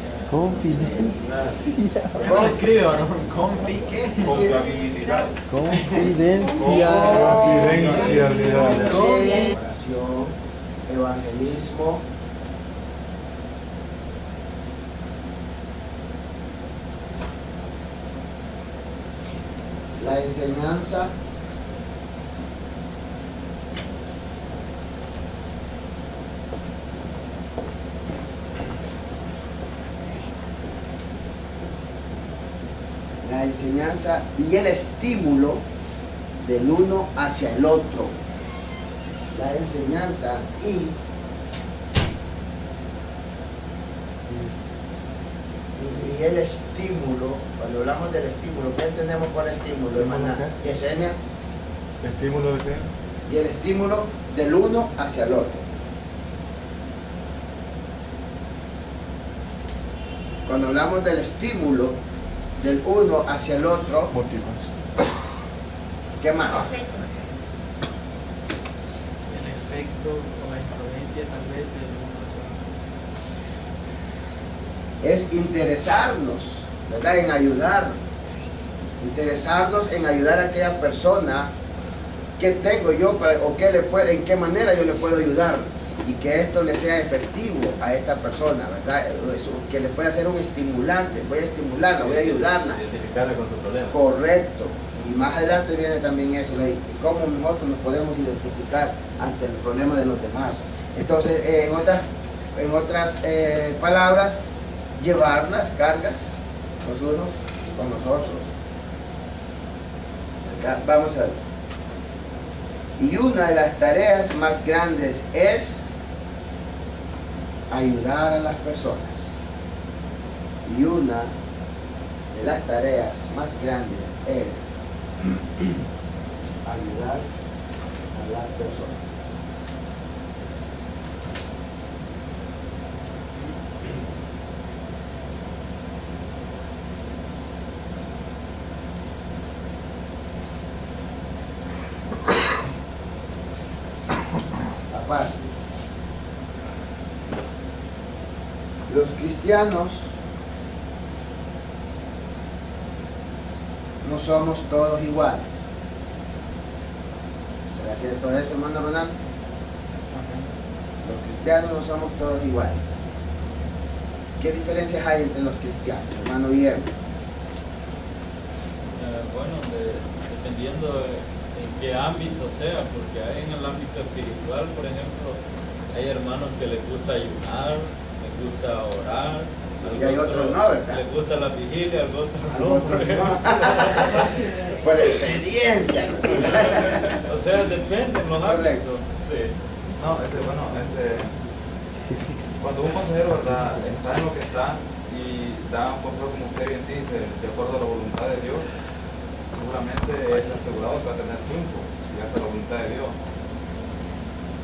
Escribo, ¿no? ¿Confi qué? Confiabilidad. Confidencialidad. Oración, evangelismo. La enseñanza. La enseñanza y el estímulo del uno hacia el otro. La enseñanza y el estímulo. Cuando hablamos del estímulo, ¿qué entendemos por estímulo, hermana Yesenia? ¿Estímulo de qué? Y el estímulo del uno hacia el otro. Cuando hablamos del estímulo del uno hacia el otro, Motivación. ¿qué más? El efecto o la influencia tal vez del uno hacia el otro. Es interesarnos, ¿verdad? En ayudar. Interesarnos en ayudar a aquella persona. ¿Qué tengo yo o en qué manera yo le puedo ayudar? Y que esto le sea efectivo a esta persona, ¿verdad? Que le pueda ser un estimulante. Voy a estimularla, voy a ayudarla. Identificarla con su problema. Correcto. Y más adelante viene también eso, cómo nosotros nos podemos identificar ante el problema de los demás. Entonces, en otras palabras, llevar las cargas los unos con los otros. ¿Verdad? Vamos a ver. Y una de las tareas más grandes es ayudar a las personas. Y una de las tareas más grandes es ayudar a las personas. Aparte, los cristianos no somos todos iguales. ¿Será cierto eso, hermano Ronaldo? Los cristianos no somos todos iguales. ¿Qué diferencias hay entre los cristianos, hermano Guillermo? Bueno, dependiendo en qué ámbito sea, porque hay en el ámbito espiritual, por ejemplo, hay hermanos que les gusta ayunar, les gusta orar. Y hay otros no, ¿verdad? Les gusta la vigilia, al otro no. Por experiencia. O sea, depende en los ámbitos. Sí. No, cuando un consejero, ¿verdad?, está en lo que está y da un consejo, como usted bien dice, de acuerdo a la voluntad de Dios, seguramente es asegurado que va a tener triunfo si hace la voluntad de Dios.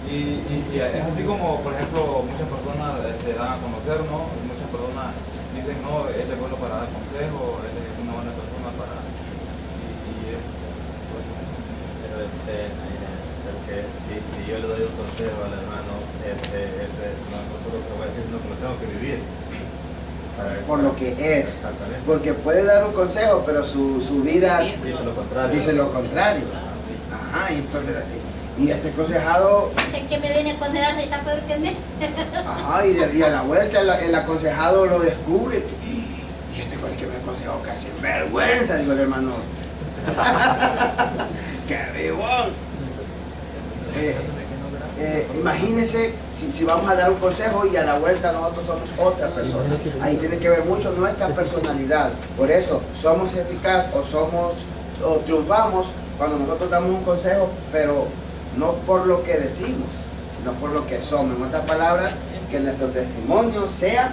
Y es así como, por ejemplo, muchas personas se dan a conocer, ¿no? Muchas personas dicen, no, él es bueno para dar consejos, él es una buena persona para... Porque si yo le doy un consejo al hermano, no solo se lo voy a decir, sino que lo tengo que vivir. Por lo que es. Porque puede dar un consejo, pero su vida dice lo contrario. Dice lo contrario. Ajá, y entonces, y este aconsejado... Es que me viene a aconsejar, está peor que mí. Ajá, y a la vuelta el aconsejado lo descubre. Y este fue el que me aconsejó, casi vergüenza, dijo el hermano. ¡Qué ribón! Imagínense si vamos a dar un consejo y a la vuelta nosotros somos otra persona. Ahí tiene que ver mucho nuestra personalidad. Por eso somos eficaces o triunfamos cuando nosotros damos un consejo, pero no por lo que decimos, sino por lo que somos. En otras palabras, que nuestro testimonio sea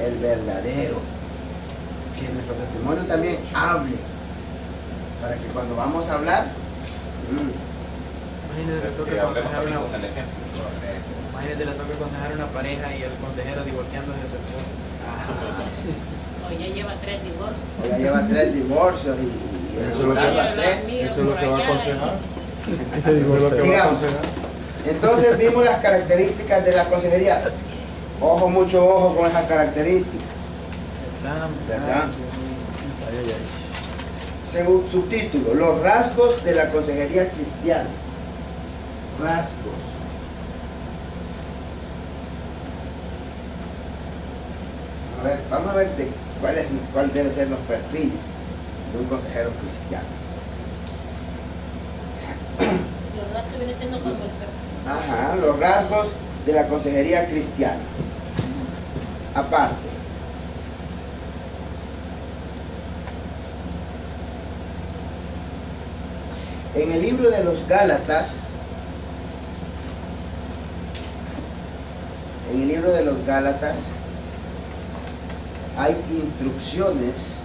el verdadero. Que nuestro testimonio también hable. Para que cuando vamos a hablar... Imagínate, le toca aconsejar a una pareja y el consejero divorciándose de su esposa. O ya lleva 3 divorcios. O ya lleva 3 divorcios y eso es lo que va a aconsejar. Eso es lo que va a aconsejar. Entonces vimos las características de la consejería. Ojo, mucho ojo con esas características. ¿Verdad? Según subtítulo, los rasgos de la consejería cristiana. Rasgos. A ver, vamos a ver cuál deben ser los perfiles de un consejero cristiano. Los rasgos vienen siendo como el... Ajá, los rasgos de la consejería cristiana. Aparte, En el libro de los Gálatas, hay instrucciones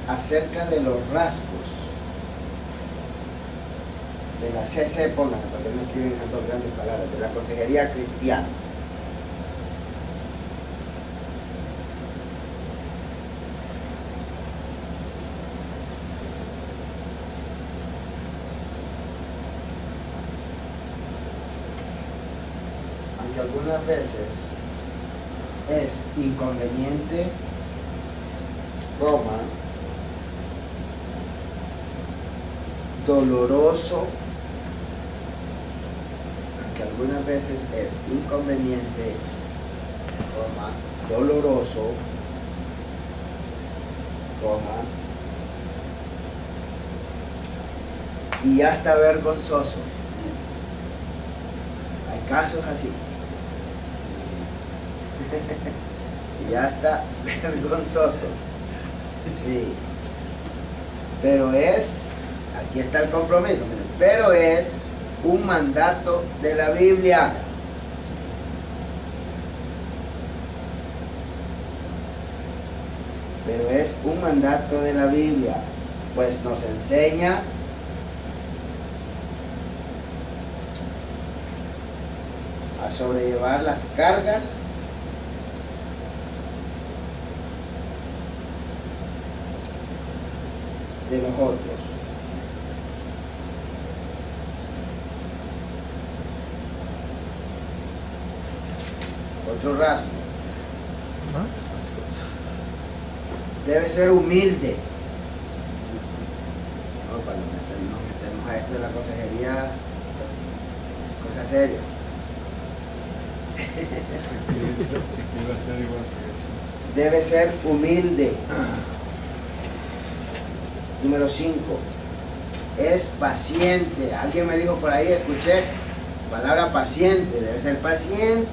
acerca de los rasgos de la CC, pongan, porque no escriben esas dos grandes palabras, de la consejería cristiana. Aunque algunas veces es inconveniente, doloroso, que algunas veces es inconveniente, doloroso, y hasta vergonzoso. Hay casos así. Y hasta vergonzosos. Sí. Pero es, aquí está el compromiso, miren, pero es un mandato de la Biblia. Pero es un mandato de la Biblia, pues nos enseña a sobrellevar las cargas de los otros. Otro rasgo. Debe ser humilde. No, para no meternos a esto de la consejería, cosa seria. Debe ser humilde. Número 5. Es paciente. Alguien me dijo por ahí, escuché palabra paciente, debe ser paciente.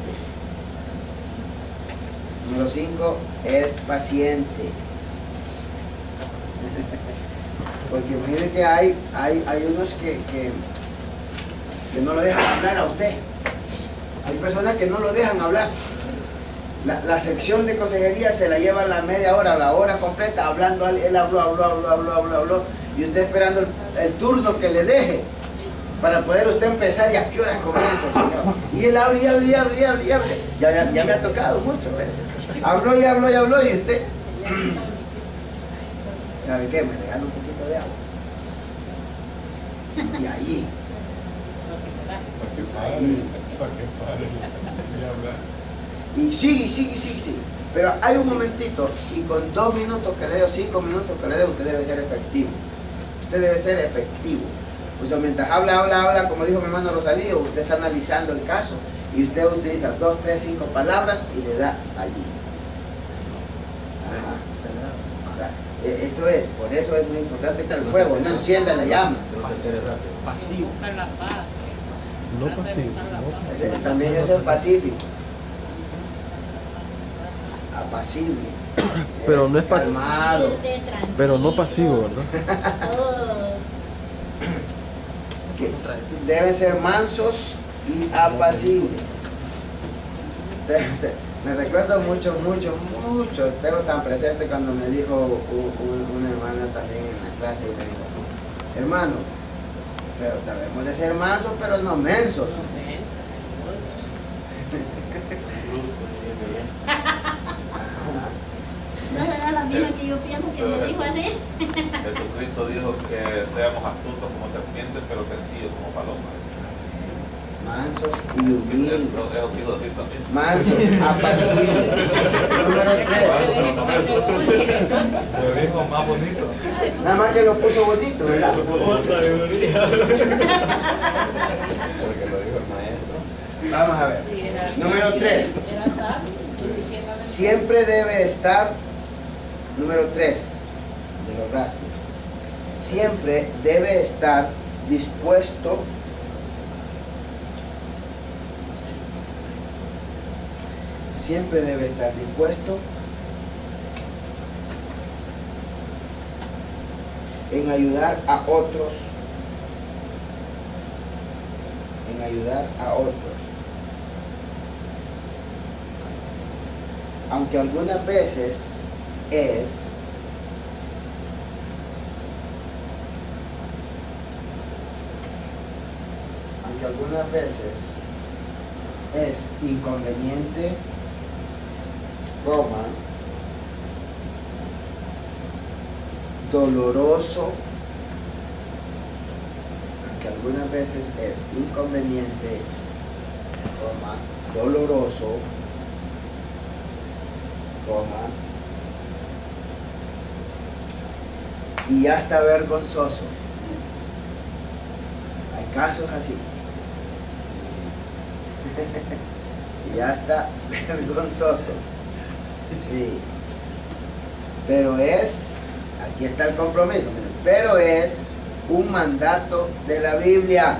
Número 5, es paciente. Porque mire que hay unos que no lo dejan hablar a usted. Hay personas que no lo dejan hablar. La sección de consejería se la lleva la media hora, la hora completa, hablando. Él habló, y usted esperando el turno que le deje para poder usted empezar. ¿Y a qué hora comienza, señor? Y él habla. Ya me ha tocado muchas veces. Habló y usted, ¿sabe qué? Me regala un poquito de agua. Y ahí. Y sigue. Pero hay un momentito, y con 2 minutos que le dé, 5 minutos que le dé, usted debe ser efectivo. Pues mientras habla, como dijo mi hermano Rosalío, usted está analizando el caso y usted utiliza 2, 3, 5 palabras y le da allí. O sea, eso es, por eso es muy importante que el fuego no encienda la llama. Pasivo. No pasivo. También eso es pacífico. Apacible. Pero no es calmado. Pero no pasivo, ¿verdad? Que deben ser mansos y apacibles. Me recuerdo mucho, tengo tan presente cuando me dijo una hermana también en la clase, y me dijo, hermano, pero debemos de ser mansos, pero no mensos. No será la misma que yo pienso que me dijo así. Jesucristo dijo que seamos astutos como serpientes, pero sencillos como palomas. Mansos y humildes. Eso quiso decir también. Mansos, apacibles. Número 3. Lo dijo más bonito. Nada más que lo puso bonito, ¿verdad? Porque lo dijo el maestro. Vamos a ver. Número 3. Siempre debe estar, número 3 de los rasgos, siempre debe estar dispuesto en ayudar a otros, en ayudar a otros. Aunque algunas veces es inconveniente, doloroso, aunque algunas veces es inconveniente, doloroso, y hasta vergonzoso. Hay casos así. Y hasta vergonzoso. Sí. Pero es, aquí está el compromiso, miren, pero es un mandato de la Biblia.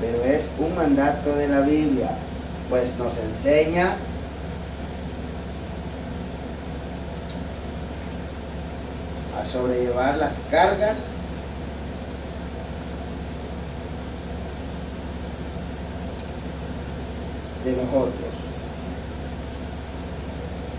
Pero es un mandato de la Biblia, pues nos enseña a sobrellevar las cargas de los otros.